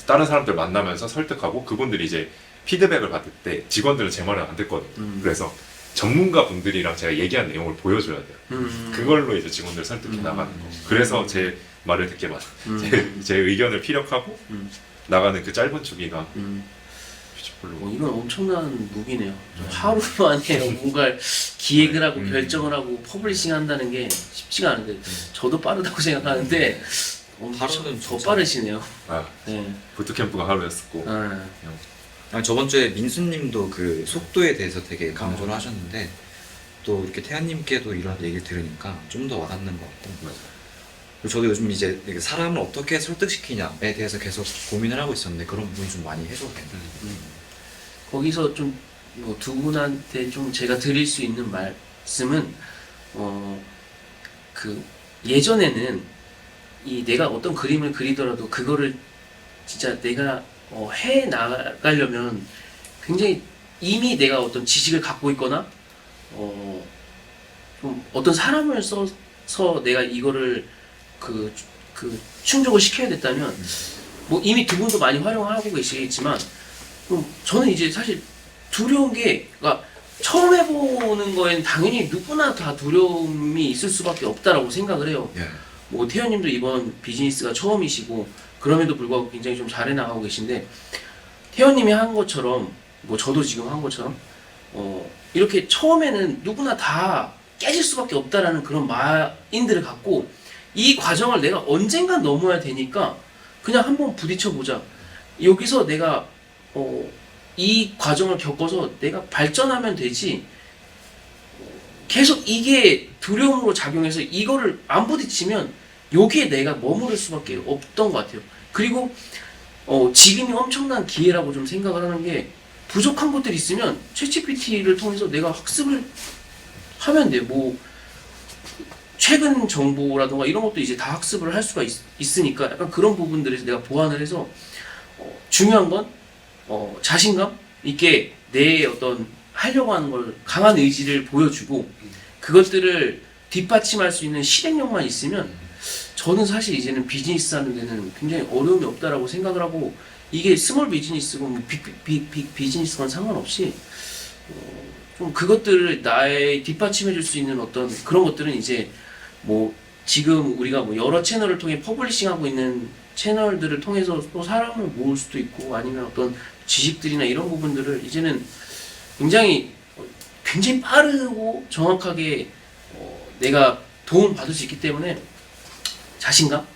다른 사람들 만나면서 설득하고 그분들이 이제 피드백을 받을 때 직원들은 제 말을 안 듣거든요. 그래서 전문가 분들이랑 제가 얘기한 내용을 보여줘야 돼요. 그걸로 이제 직원들 설득해 나가는 거. 그래서 제 말을 듣게 제 의견을 피력하고 나가는 그 짧은 주기가 퓨처플로. 이건 엄청난 무기네요. 하루 만에 뭔가 기획을 하고 결정을 하고 퍼블리싱 한다는 게 쉽지가 않은데 저도 빠르다고 생각하는데 하루는 더 빠르시네요. 네. 부트캠프가 하루였었고. 저번 주에 민수님도 그 속도에 대해서 되게 강조를 하셨는데 또 이렇게 태연님께도 이런 얘기를 들으니까 좀 더 와닿는 것 같고 그리고 저도 요즘 이제 사람을 어떻게 설득시키냐에 대해서 계속 고민을 하고 있었는데 그런 부분이 좀 많이 해소되는 거기서 좀 뭐 두 분한테 좀 제가 드릴 수 있는 말씀은 그 예전에는 이 내가 어떤 그림을 그리더라도 그거를 진짜 내가 해 나가려면 굉장히 이미 내가 어떤 지식을 갖고 있거나 좀 어떤 사람을 써서 내가 이거를 그 충족을 시켜야 됐다면 뭐 이미 두 분도 많이 활용하고 계시겠지만 저는 이제 사실 두려운 게 그러니까 처음 해보는 거엔 당연히 누구나 다 두려움이 있을 수밖에 없다라고 생각을 해요. 뭐 태연님도 이번 비즈니스가 처음이시고 그럼에도 불구하고 굉장히 좀 잘해 나가고 계신데 태연님이 한 것처럼 뭐 저도 지금 한 것처럼 이렇게 처음에는 누구나 다 깨질 수밖에 없다라는 그런 마인드를 갖고 이 과정을 내가 언젠간 넘어야 되니까 그냥 한번 부딪혀 보자. 여기서 내가 이 과정을 겪어서 내가 발전하면 되지. 계속 이게 두려움으로 작용해서 이거를 안 부딪히면 여기에 내가 머무를 수밖에 없던 것 같아요. 그리고 지금이 엄청난 기회라고 좀 생각을 하는 게 부족한 것들이 있으면 챗GPT를 통해서 내가 학습을 하면 돼. 뭐 최근 정보라던가 이런 것도 이제 다 학습을 할 수가 있으니까 약간 그런 부분들에서 내가 보완을 해서 중요한 건 자신감 있게 내 어떤 하려고 하는 걸 강한 의지를 보여주고 그것들을 뒷받침할 수 있는 실행력만 있으면 저는 사실 이제는 비즈니스 하는 데는 굉장히 어려움이 없다라고 생각을 하고 이게 스몰 비즈니스고 뭐 빅 비즈니스건 상관없이 좀 그것들을 나의 뒷받침해 줄 수 있는 어떤 그런 것들은 이제 뭐 지금 우리가 뭐 여러 채널을 통해 퍼블리싱하고 있는 채널들을 통해서 또 사람을 모을 수도 있고 아니면 어떤 지식들이나 이런 부분들을 이제는 굉장히 빠르고 정확하게 내가 도움 받을 수 있기 때문에 자신감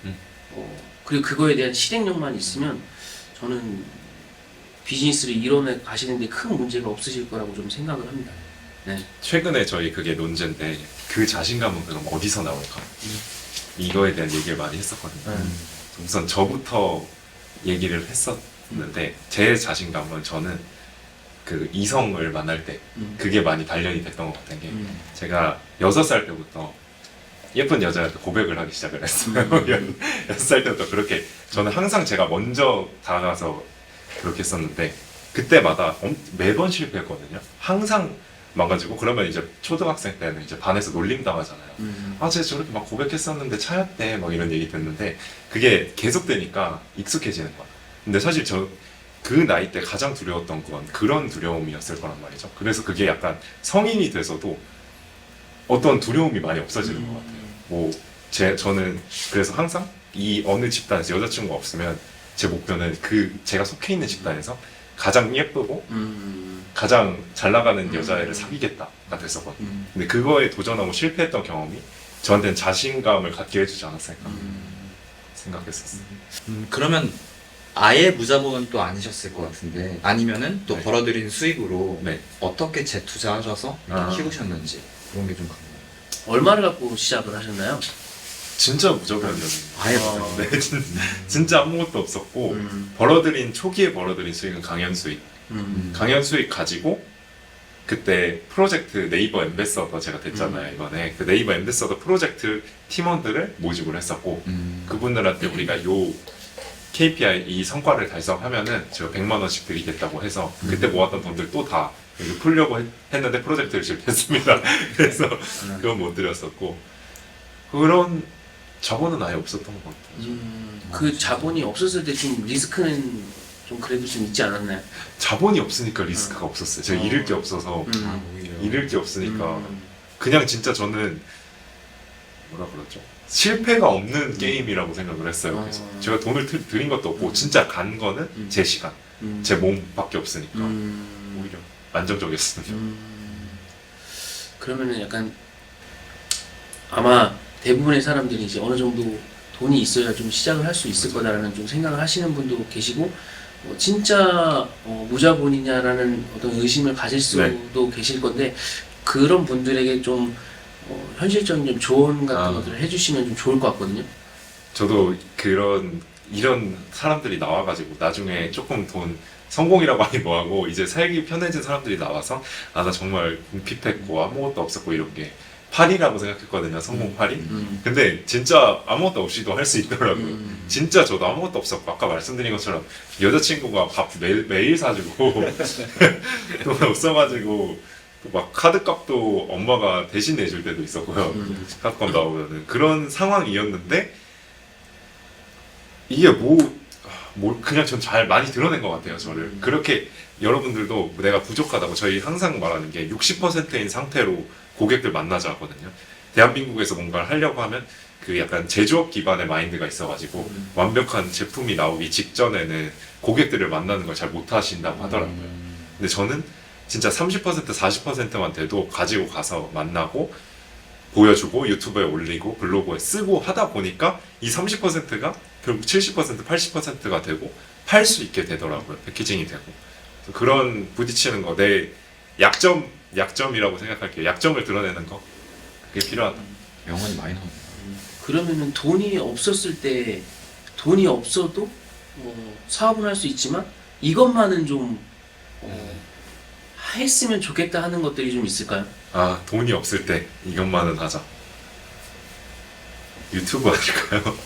그리고 그거에 대한 실행력만 있으면 저는 비즈니스를 이뤄내 가시는데 큰 문제가 없으실 거라고 좀 생각을 합니다. 네. 최근에 저희 그게 논제인데 그 자신감은 그럼 어디서 나올까? 이거에 대한 얘기를 많이 했었거든요. 우선 저부터 얘기를 했었는데 제 자신감은 저는 그 이성을 만날 때 그게 많이 단련이 됐던 것 같은 게 제가 6살 때부터 예쁜 여자한테 고백을 하기 시작을 했어요. 6살 때부터 그렇게 저는 항상 제가 먼저 다가가서 그렇게 했었는데 그때마다 매번 실패했거든요. 항상 망가지고 그러면 이제 초등학생 때는 이제 반에서 놀림 당하잖아요. 아, 쟤 저렇게 막 고백했었는데 차였대 막 이런 얘기 듣는데 그게 계속되니까 익숙해지는 거야. 근데 사실 저 그 나이 때 가장 두려웠던 건 그런 두려움이었을 거란 말이죠. 그래서 그게 약간 성인이 돼서도 어떤 두려움이 많이 없어지는 것 같아요. 뭐 저는 그래서 항상 이 어느 집단에서 여자친구가 없으면 제 목표는 그 제가 속해 있는 집단에서 가장 예쁘고 가장 잘 나가는 여자애를 사귀겠다가 됐었거든요. 근데 그거에 도전하고 실패했던 경험이 저한테는 자신감을 갖게 해주지 않았을까 생각했었어요. 그러면 아예 무자본은 또 아니셨을 것 같은데 아니면은 또 네. 벌어들인 수익으로 네. 어떻게 재투자하셔서 키우셨는지 그런 게 좀 궁금해요. 얼마를 갖고 시작을 하셨나요? 진짜 무조건이었는데 아예 네, 진짜 아무것도 없었고 초기에 벌어들인 수익은 강연 수익 강연 수익 가지고 그때 프로젝트 네이버 앰베서더 제가 됐잖아요. 이번에 그 네이버 앰베서더 프로젝트 팀원들을 모집을 했었고 그분들한테 우리가 요 KPI 이 성과를 달성하면은 제가 100만 원씩 드리겠다고 해서 그때 모았던 돈들 또 다 풀려고 했는데 프로젝트를 실패했습니다. 그래서 그건 못 드렸었고 그런 자본은 아예 없었던 것 같아요. 그 자본이 없었을 때 좀 리스크는 좀 그래도 좀 있지 않았나요? 자본이 없으니까 리스크가 없었어요. 제가 잃을 게 없어서 오히려 잃을 게 없으니까 그냥 진짜 저는 뭐라 그러죠? 실패가 없는 게임이라고 생각을 했어요. 그래서 제가 돈을 들인 것도 없고 진짜 간 거는 제 시간, 제 몸밖에 없으니까 오히려 안정적이었습니다. 그러면은 약간 아마 대부분의 사람들이 이제 어느 정도 돈이 있어야 좀 시작을 할 수 있을 거다라는 좀 생각을 하시는 분도 계시고 진짜 무자본이냐라는 어떤 의심을 가질 수도 계실 건데 그런 분들에게 좀 현실적인 좀 조언 같은 것들을 해주시면 좀 좋을 것 같거든요. 저도 이런 사람들이 나와가지고 나중에 조금 돈 성공이라고 하니 뭐하고 이제 살기 편해진 사람들이 나와서 아, 나 정말 궁핍했고 아무것도 없었고 이런 게 파리라고 생각했거든요. 성공 파리. 근데 진짜 아무것도 없이도 할 수 있더라고요. 진짜 저도 아무것도 없었고 아까 말씀드린 것처럼 여자친구가 밥 매일 사주고 돈 없어가지고 막 카드값도 엄마가 대신 내줄 때도 있었고요. 카드값 나오면은 그런 상황이었는데 이게 그냥 전 잘 많이 드러낸 것 같아요. 저를 그렇게 여러분들도 내가 부족하다고 저희 항상 말하는 게 60%인 상태로 고객들 만나자 하거든요. 대한민국에서 뭔가를 하려고 하면 그 약간 제조업 기반의 마인드가 있어가지고 완벽한 제품이 나오기 직전에는 고객들을 만나는 걸 잘 못하신다고 하더라고요. 근데 저는 진짜 30% 40%만 돼도 가지고 가서 만나고 보여주고 유튜브에 올리고 블로그에 쓰고 하다 보니까 이 30%가 결국 70% 80%가 되고 팔 수 있게 되더라고요. 패키징이 되고 그런 부딪히는 거 내 약점이라고 생각할게요. 약점을 드러내는 거 그게 필요하다. 명언이 많이 나오네요. 그러면은 돈이 없었을 때 돈이 없어도 사업을 할 수 있지만 이것만은 좀 했으면 좋겠다 하는 것들이 좀 있을까요? 아, 돈이 없을 때 이것만은 하자. 유튜브 아닐까요?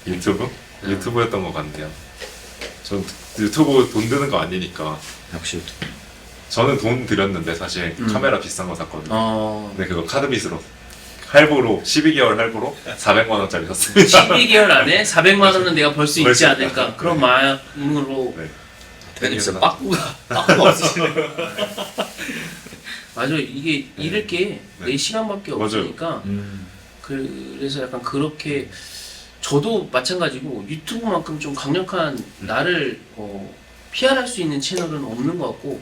유튜브? 유튜브였던 것 같네요. 전 유튜브 돈 드는 거 아니니까. 역시 유튜브. 저는 돈 들였는데 사실 카메라 비싼 거 샀거든요. 근데 그거 카드빚으로 할부로 12개월 할부로 400만 원짜리 샀습니다. 12개월 안에 400만 원은 내가 벌 수 있지 않을까 그런 마음으로. 네. 대표님 진짜 빠꾸가 없으시네요. 맞아요. 이게 잃을 게 네. 내 시간밖에 맞아요. 없으니까 그래서 약간 그렇게 저도 마찬가지고 유튜브만큼 좀 강력한 나를 PR할 수 있는 채널은 없는 것 같고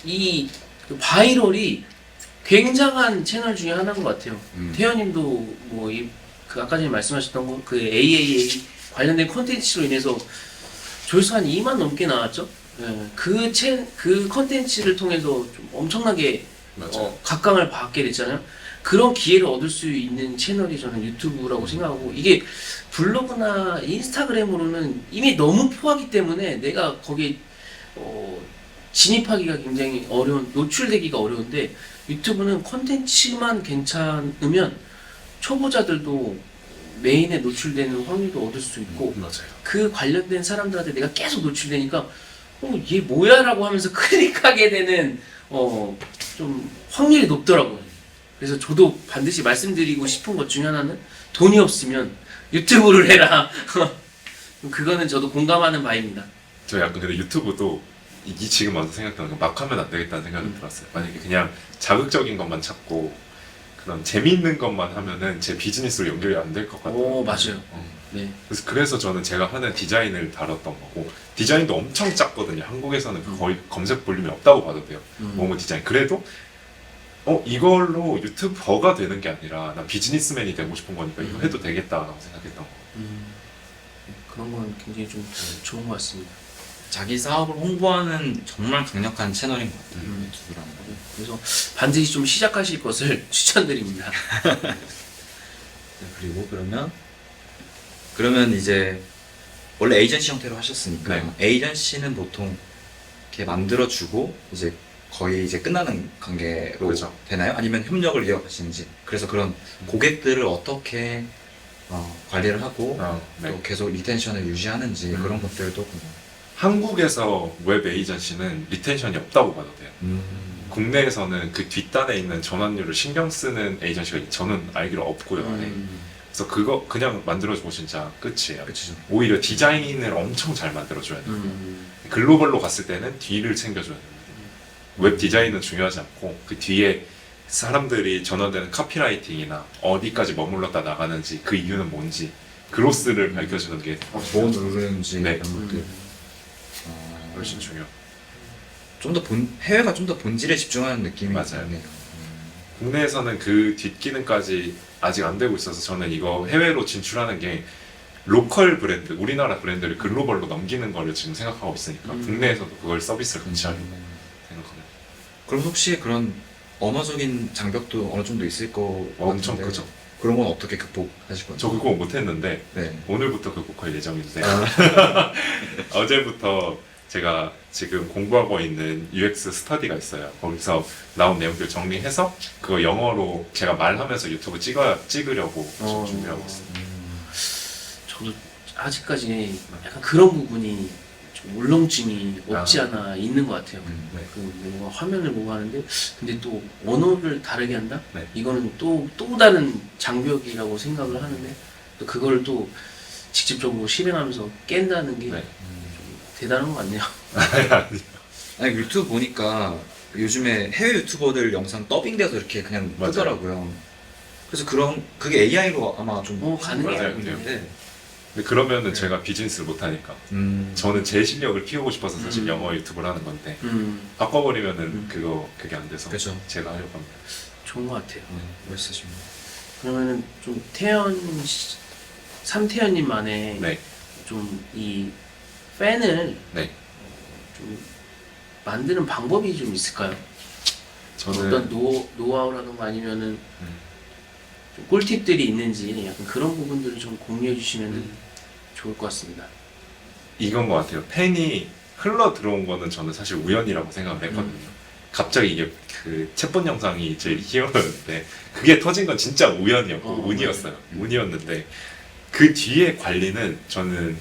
이 그 바이럴이 굉장한 채널 중에 하나인 것 같아요. 태연님도 뭐 그 아까 전에 말씀하셨던 거 그 AAA 관련된 콘텐츠로 인해서 조회수 한 2만 넘게 나왔죠. 예, 그 콘텐츠를 통해서 좀 엄청나게 맞아요. 각광을 받게 됐잖아요. 그런 기회를 얻을 수 있는 채널이 저는 유튜브라고 생각하고 이게 블로그나 인스타그램으로는 이미 너무 포하기 때문에 내가 거기에 진입하기가 굉장히 노출되기가 어려운데 유튜브는 콘텐츠만 괜찮으면 초보자들도 메인에 노출되는 확률도 얻을 수 있고 맞아요. 그 관련된 사람들한테 내가 계속 노출되니까 얘 뭐야 라고 하면서 클릭하게 되는 좀 확률이 높더라고요. 그래서 저도 반드시 말씀드리고 싶은 것 중에 하나는 돈이 없으면 유튜브를 해라. 그거는 저도 공감하는 바입니다. 저 약간 근데 유튜브도 이 지금 와서 생각하는 거 막 하면 안 되겠다는 생각이 들었어요. 만약에 그냥 자극적인 것만 찾고 그런 재미있는 것만 하면은 제 비즈니스로 연결이 안 될 것 같아요. 맞아요. 네. 그래서 저는 제가 하는 디자인을 다뤘던 거고 디자인도 엄청 작거든요. 한국에서는 거의 검색 볼륨이 없다고 봐도 돼요. 모모 디자인. 그래도 이걸로 유튜버가 되는 게 아니라 난 비즈니스맨이 되고 싶은 거니까 이거 해도 되겠다라고 생각했던 거. 그런 건 굉장히 좀 좋은 것 같습니다. 자기 사업을 홍보하는 정말 강력한 채널인 것 같아요. 유튜브라는 거. 그래서 반드시 좀 시작하실 것을 추천드립니다. 그리고 그러면 이제 원래 에이전시 형태로 하셨으니까 네. 에이전시는 보통 이렇게 만들어주고 이제 거의 이제 끝나는 관계로 그렇죠. 되나요? 아니면 협력을 이어가시는지. 그래서 그런 고객들을 어떻게 관리를 하고 네. 또 계속 리텐션을 유지하는지 그런 것들도 궁금해요. 한국에서 웹 에이전시는 리텐션이 없다고 봐도 돼요. 국내에서는 그 뒷단에 있는 전환율을 신경 쓰는 에이전시가 저는 알기로 없고요. 안에. 그래서 그거 그냥 만들어주고 진짜 끝이에요. 그치죠. 오히려 디자인을 엄청 잘 만들어줘야 돼요. 글로벌로 갔을 때는 뒤를 챙겨줘야 됩니다. 웹 디자인은 중요하지 않고 그 뒤에 사람들이 전환되는 카피라이팅이나 어디까지 머물렀다 나가는지 그 이유는 뭔지 그로스를 밝혀주는 게 뭐 누르는지 네. 이런 것들 훨씬 중요. 좀 더 해외가 좀 더 본질에 집중하는 느낌이 맞아요. 있네요. 국내에서는 그 뒷기능까지 아직 안 되고 있어서 저는 이거 해외로 진출하는 게 로컬 브랜드, 우리나라 브랜드를 글로벌로 넘기는 거를 지금 생각하고 있으니까 국내에서도 그걸 서비스를 같이 하려고 생각합니다. 그럼 혹시 그런 언어적인 장벽도 어느 정도 있을 거 엄청 같은데 크죠. 그런 건 어떻게 극복하실 건지? 저 그거 못했는데 네. 오늘부터 극복할 예정인데 어제부터 제가 지금 공부하고 있는 UX 스터디가 있어요. 거기서 나온 내용들 정리해서 그거 영어로 제가 말하면서 유튜브 찍으려고 지금 준비하고 있어요. 저도 아직까지 약간 그런 부분이 좀 울렁증이 없지 않아 있는 것 같아요. 네. 그 뭔가 화면을 보고 하는데 근데 또 언어를 다르게 한다? 네. 이거는 또 다른 장벽이라고 생각을 하는데 또 그걸 또 직접적으로 실행하면서 깬다는 게 네. 대단한 것 같네요. 아니 유튜브 보니까 요즘에 해외 유튜버들 영상 더빙돼서 이렇게 그냥 맞아요. 뜨더라고요. 그래서 그게 AI로 아마 좀 가능해요. 맞아요. 있는데 근데 그러면은 제가 비즈니스를 못하니까 저는 제 실력을 키우고 싶어서 사실 영어 유튜브를 하는 건데 바꿔버리면은 그게 안 돼서 그렇죠. 제가 하려고 합니다. 좋은 것 같아요. 멋있으십니다. 그러면은 좀 삼태현님만의 네. 좀 이 팬을 네. 좀 만드는 방법이 좀 있을까요? 저는 어떤 노하우라든가 아니면은 좀 꿀팁들이 있는지 약간 그런 부분들을 좀 공유해 주시면 좋을 것 같습니다. 이건 것 같아요. 팬이 흘러 들어온 거는 저는 사실 우연이라고 생각을 했거든요. 갑자기 이게 그 챗봇 영상이 이제 히어로였는데 그게 터진 건 진짜 우연이었고 운이었어요. 운이었는데 그 뒤에 관리는 저는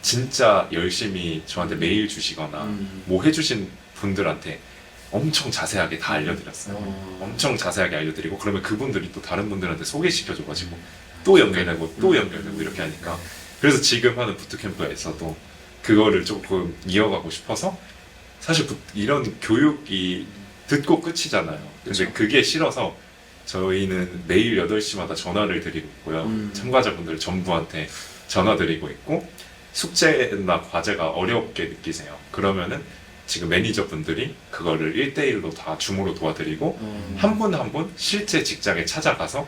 진짜 열심히 저한테 메일 주시거나 뭐 해주신 분들한테 엄청 자세하게 다 알려드렸어요. 엄청 자세하게 알려드리고 그러면 그분들이 또 다른 분들한테 소개시켜줘가지고 또 연결되고 또 연결되고 이렇게 하니까 그래서 지금 하는 부트캠프에서도 그거를 조금 이어가고 싶어서 사실 이런 교육이 듣고 끝이잖아요. 근데 그쵸. 그게 싫어서 저희는 매일 8시마다 전화를 드리고 있고요. 참가자분들 전부한테 전화 드리고 있고 숙제나 과제가 어렵게 느끼세요. 그러면은 지금 매니저분들이 그거를 1대1로 다 줌으로 도와드리고 한 분 한 분 실제 직장에 찾아가서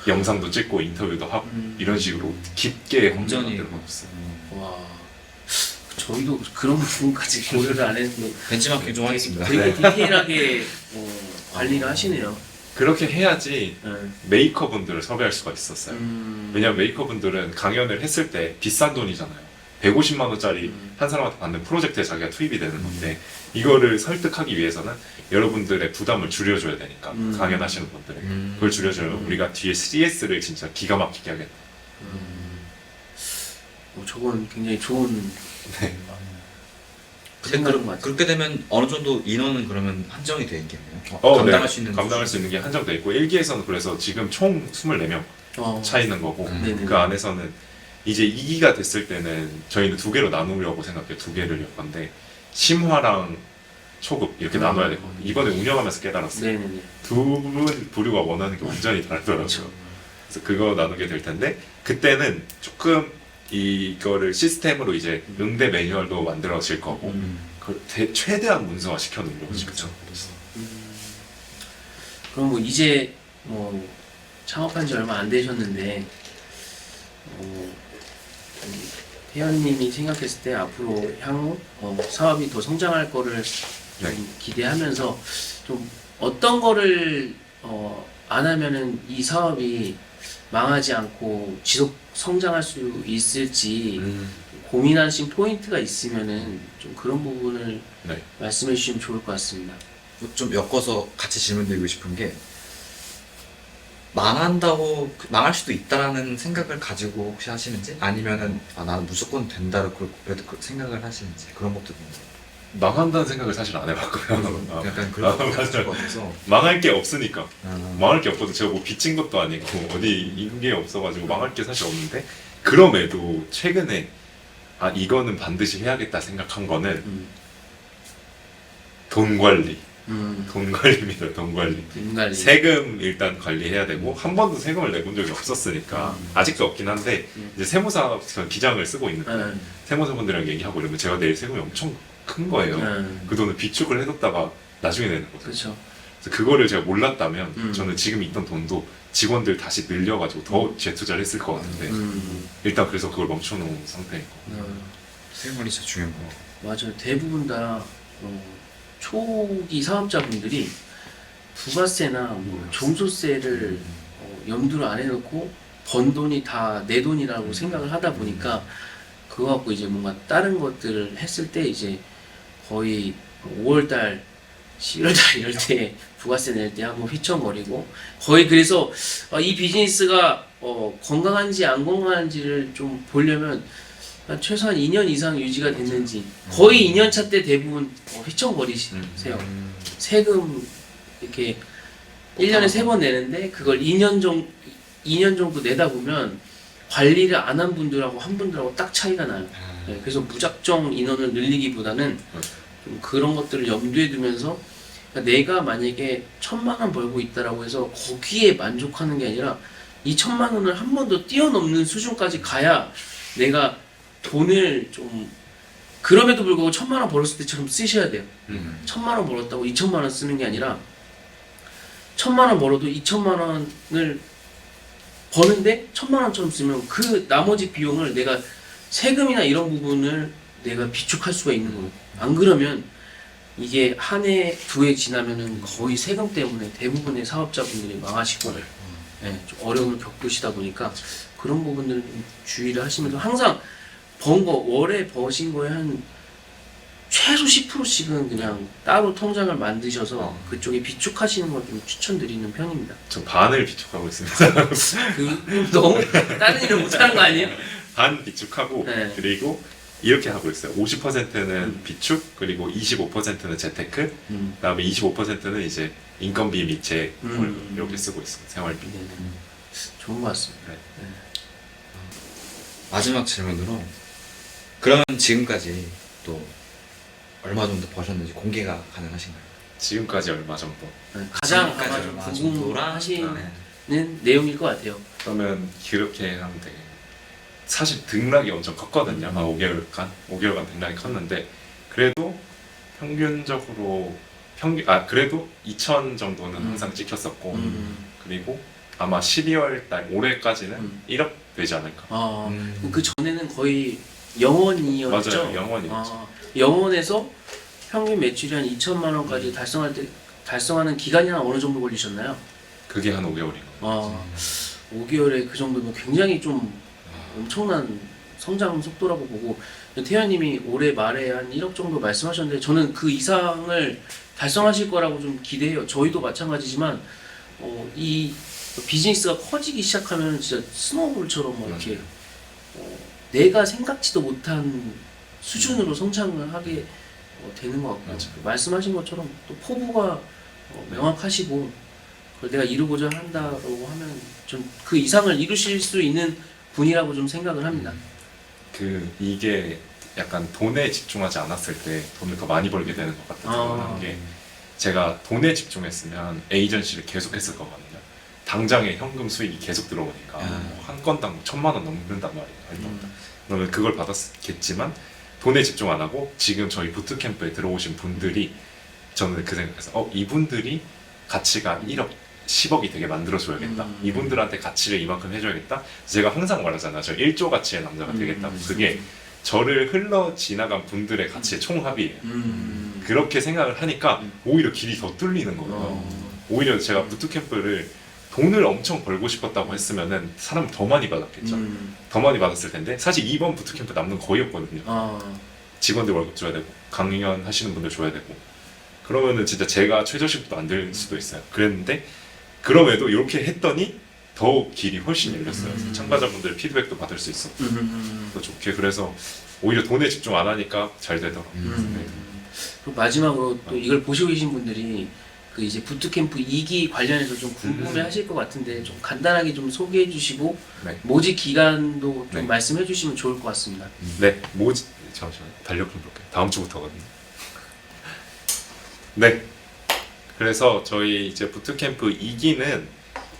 영상도 찍고 인터뷰도 하고 이런 식으로 깊게 완전히 만들고 있어요. 와, 저희도 그런 부분까지 고려를 안 했는데 벤치마킹 좀 하겠습니다. 되게 네. 디테일하게 관리를 하시네요. 그렇게 해야지 네. 메이커분들을 섭외할 수가 있었어요. 왜냐면 메이커분들은 강연을 했을 때 비싼 돈이잖아요. 150만 원짜리 한 사람한테 받는 프로젝트에 자기가 투입이 되는 건데 이거를 설득하기 위해서는 여러분들의 부담을 줄여줘야 되니까 강연하시는 분들에게 그걸 줄여주면 우리가 뒤에 CS를 진짜 기가 막히게 하겠다. 저건 굉장히 좋은 네. 근데 생각인 것 같아요. 그렇게 되면 어느 정도 인원은 그러면 한정이 돼 있겠네요. 네. 수 있는 감당할 수 있는 게 한정돼 있고 1기에서는 그래서 지금 총 24명 차 있는 거고 네네. 그 안에서는 이제 2기가 됐을 때는 저희는 2개로 나누려고 생각해요. 2개를 열 건데 심화랑 초급 이렇게 나눠야 되거든요. 이번에 운영하면서 깨달았어요. 네네네. 두 분 부류가 원하는 게 완전히 다르더라고요. 그렇죠. 그래서 그거 나누게 될 텐데 그때는 조금 이거를 시스템으로 이제 응대 매뉴얼도 만들어질 거고 그걸 최대한 문서화 시켜놓으려고 지금 그렇죠. 그럼 뭐 이제 뭐 창업한 지 얼마 안 되셨는데 회원님이 생각했을 때 앞으로 향후 사업이 더 성장할 거를 좀 네. 기대하면서 좀 어떤 거를 안 하면은 이 사업이 망하지 않고 지속 성장할 수 있을지 고민하신 포인트가 있으면은 좀 그런 부분을 네. 말씀해 주시면 좋을 것 같습니다. 좀 엮어서 같이 질문드리고 싶은 게 망한다고 망할 수도 있다라는 생각을 가지고 혹시 하시는지 아니면은 나는 무조건 된다고 그래도 그 생각을 하시는지 그런 것도 궁금해요. 망한다는 생각을 사실 안 해봤고요. 약간 그런 것 맞아요. 같을 것 같아서 망할 게 없으니까 아, 망할 게 없거든. 제가 뭐 빚진 것도 아니고 어디 있는 게 없어가지고 망할 게 사실 없는데 그럼에도 최근에 이거는 반드시 해야겠다 생각한 거는 돈 관리. 돈 관리입니다. 돈 관리. 인간이 세금 일단 관리해야 되고 한 번도 세금을 내본 적이 없었으니까 아직도 없긴 한데 이제 세무사 기장을 쓰고 있는데 세무사분들이랑 얘기하고 이러면 제가 내일 세금이 엄청 큰 거예요. 그 돈을 비축을 해뒀다가 나중에 내는 거죠. 그렇죠. 그래서 그거를 제가 몰랐다면 저는 지금 있던 돈도 직원들 다시 늘려가지고 더 재투자를 했을 것 같은데 일단 그래서 그걸 멈춰놓은 상태이고. 세금이 진짜 중요한 거. 맞아요. 대부분 다 초기 사업자분들이 부가세나 뭐 종소세를 염두를 안 해놓고 번 돈이 다 내 돈이라고 생각을 하다 보니까 그거 갖고 이제 뭔가 다른 것들을 했을 때 이제 거의 5월달, 11월달 이럴 때 부가세 낼 때 한번 휘청거리고 거의 그래서 이 비즈니스가 건강한지 안 건강한지를 좀 보려면 한 최소한 2년 이상 유지가 됐는지 거의 2년 차 때 대부분 휘청거리세요. 세금 이렇게 1년에 3번 내는데 그걸 2년 정도 내다 보면 관리를 안 한 분들하고 한 분들하고 딱 차이가 나요. 네, 그래서 무작정 인원을 늘리기보다는 좀 그런 것들을 염두에 두면서 그러니까 내가 만약에 1,000만 원 벌고 있다라고 해서 거기에 만족하는 게 아니라 이 1,000만 원을 한 번 더 뛰어넘는 수준까지 가야 내가 돈을 좀 그럼에도 불구하고 1,000만 원 벌었을 때처럼 쓰셔야 돼요. 1,000만 원 벌었다고 2,000만 원 쓰는 게 아니라 1,000만 원 벌어도 2,000만 원을 버는데 1,000만 원처럼 쓰면 그 나머지 비용을 내가 세금이나 이런 부분을 내가 비축할 수가 있는 거예요. 안 그러면 이게 한 해, 두 해 지나면은 거의 세금 때문에 대부분의 사업자분들이 망하시고 네, 좀 어려움을 겪으시다 보니까 그런 부분들을 좀 주의를 하시면서 항상 번 거, 월에 버신 거에 한 최소 10%씩은 그냥 따로 통장을 만드셔서 어. 그쪽에 비축하시는 걸 좀 추천드리는 편입니다. 저 반을 비축하고 있습니다. 그 너무 다른 일을 못하는 거 아니에요? 반 비축하고 네. 그리고 이렇게 하고 있어요. 50%는 비축 그리고 25%는 재테크 그다음에 25%는 이제 인건비 및 재원 이렇게 쓰고 있습니다. 생활비. 네네. 좋은 것 같습니다. 네. 마지막 질문으로 그러면 지금까지 또 얼마 정도 버셨는지 공개가 가능하신가요? 지금까지 얼마 정도? 네, 가장 지금까지 아마 좀 얼마 정도랑, 궁금하시는 네. 내용일 것 같아요. 그러면 그렇게 하면 되게 사실 등락이 엄청 컸거든요. 한 5개월간 등락이 컸는데 그래도 평균적으로 그래도 2천 정도는 항상 찍혔었고 그리고 아마 12월 달 올해까지는 1억 되지 않을까. 아, 음. 그 전에는 거의 영원이었죠? 맞아요. 영원이었죠. 영원에서 평균 매출이 한 2천만 원까지 달성하는 기간이 한 어느 정도 걸리셨나요? 그게 한 5개월인 거예요. 5개월에 그 정도면 굉장히 좀 엄청난 성장 속도라고 보고 태연님이 올해 말에 한 1억 정도 말씀하셨는데 저는 그 이상을 달성하실 거라고 좀 기대해요. 저희도 마찬가지지만 이 비즈니스가 커지기 시작하면 진짜 스노우볼처럼 막 이렇게 내가 생각지도 못한 수준으로 성장을 하게 되는 것 같고 맞아요. 말씀하신 것처럼 또 포부가 명확하시고 그걸 내가 이루고자 한다고 하면 전 그 이상을 이루실 수 있는 분이라고 좀 생각을 합니다. 이게 약간 돈에 집중하지 않았을 때 돈을 더 많이 벌게 되는 것 같다는 게 제가 돈에 집중했으면 에이전시를 계속 했을 거거든요. 당장에 현금 수익이 계속 들어오니까 한 건당 1,000만 원 넘는단 말이에요. 그러면 그걸 받았겠지만 돈에 집중 안 하고 지금 저희 부트캠프에 들어오신 분들이 저는 그 생각에서 이분들이 가치가 1억 10억이 되게 만들어줘야겠다. 이분들한테 가치를 이만큼 해줘야겠다. 제가 항상 말하잖아요. 저 1조 가치의 남자가 되겠다고. 그게 저를 흘러 지나간 분들의 가치의 총합이에요. 그렇게 생각을 하니까 오히려 길이 더 뚫리는 거예요. 오히려 제가 부트캠프를 돈을 엄청 벌고 싶었다고 했으면은 사람 더 많이 받았겠죠. 더 많이 받았을 텐데 사실 이번 부트캠프 남는 거의 없거든요. 직원들 월급 줘야 되고 강연 하시는 분들 줘야 되고 그러면은 진짜 제가 최저시급도 안 될 수도 있어요. 그랬는데 그럼에도 이렇게 했더니 더욱 길이 훨씬 열렸어요. 참가자분들 피드백도 받을 수 있었고 더 좋게. 그래서 오히려 돈에 집중 안 하니까 잘 되더라고요. 그리고 마지막으로 또 이걸 보시고 계신 분들이 그 이제 부트캠프 2기 관련해서 좀 궁금해 하실 것 같은데 좀 간단하게 좀 소개해 주시고 네. 모집 기간도 좀 네. 말씀해 주시면 좋을 것 같습니다. 네, 잠시만요. 달력 좀 볼게요. 다음 주부터거든요. 네. 그래서 저희 이제 부트캠프 2기는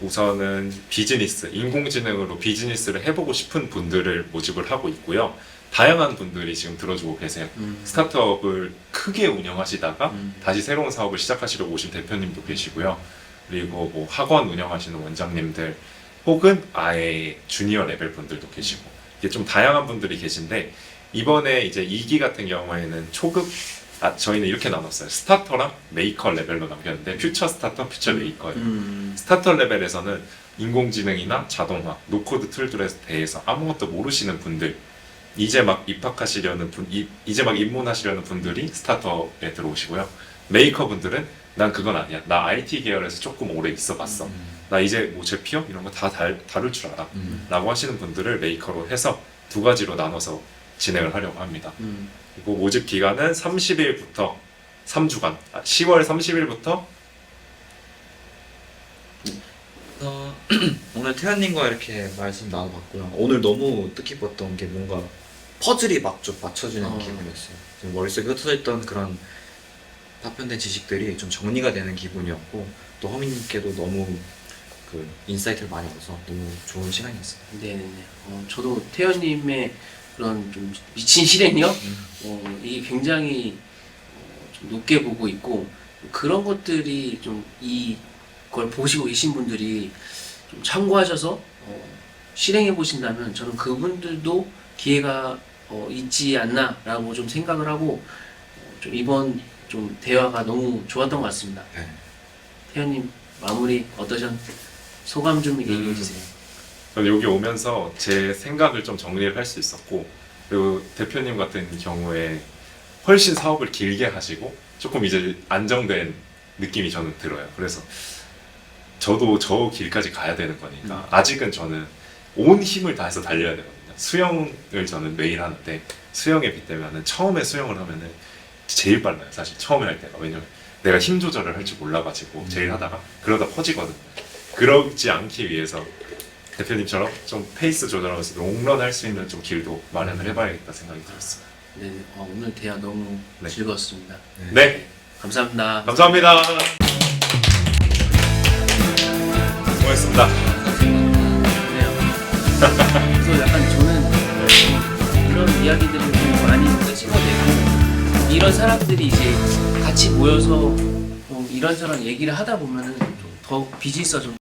우선은 비즈니스, 인공지능으로 비즈니스를 해보고 싶은 분들을 모집을 하고 있고요. 다양한 분들이 지금 들어주고 계세요. 스타트업을 크게 운영하시다가 다시 새로운 사업을 시작하시려고 오신 대표님도 계시고요. 그리고 뭐 학원 운영하시는 원장님들 혹은 아예 주니어 레벨 분들도 계시고 이게 좀 다양한 분들이 계신데 이번에 이제 2기 같은 경우에는 초급 저희는 이렇게 나눴어요. 스타터랑 메이커 레벨로 남겼는데 퓨처 스타터, 퓨처 메이커예요. 스타터 레벨에서는 인공지능이나 자동화, 노코드 툴들에 대해서 아무것도 모르시는 분들 이제 막 입학하시려는 이제 막 입문하시려는 분들이 스타터에 들어오시고요. 메이커 분들은 난 그건 아니야. 나 IT 계열에서 조금 오래 있어봤어. 나 이제 뭐 제피어 이런 거 다 다룰 줄 알아. 라고 하시는 분들을 메이커로 해서 두 가지로 나눠서 진행을 하려고 합니다. 그리고 모집 기간은 30일부터 3주간, 10월 30일부터 오늘 태연님과 이렇게 말씀 나눠봤고요. 오늘 너무 뜻깊었던 게 뭔가 퍼즐이 막 좀 맞춰지는 기분이었어요. 지금 머릿속에 흩어져 있던 그런 파편된 지식들이 좀 정리가 되는 기분이었고 또 허민님께도 너무 그 인사이트를 많이 얻어서 너무 좋은 시간이었어요. 네네네. 저도 태연님의 그런 좀 미친 실행력 이게 굉장히 좀 높게 보고 있고 그런 것들이 좀 이걸 보시고 계신 분들이 좀 참고하셔서 실행해 보신다면 저는 그분들도 기회가 있지 않나라고 좀 생각을 하고 좀 이번 좀 대화가 너무 좋았던 것 같습니다. 네. 태연님 마무리 소감 좀 얘기해 주세요. 저는 여기 오면서 제 생각을 좀 정리를 할 수 있었고 그리고 대표님 같은 경우에 훨씬 사업을 길게 하시고 조금 이제 안정된 느낌이 저는 들어요. 그래서 저도 저 길까지 가야 되는 거니까 아직은 저는 온 힘을 다해서 달려야 되거든요. 수영을 저는 매일 하는데 수영에 빗대면은 처음에 수영을 하면은 제일 빨라요. 사실 처음에 할 때가. 왜냐면 내가 힘 조절을 할 줄 몰라가지고 제일 하다가 그러다 퍼지거든요. 그러지 않기 위해서 대표님처럼 좀 페이스 조절하면서 롱런 할 수 있는 좀 길도 마련을 해봐야겠다 생각이 들었어요. 네, 오늘 대화 너무 네. 즐거웠습니다. 네, 감사합니다. 감사합니다. 수고하셨습니다. 그래요. 그래서 약간 저는 이런 이야기들을 좀 많이 끄집어내고 이런 사람들이 이제 같이 모여서 이런저런 얘기를 하다 보면은 좀 더 비즈니스가 좀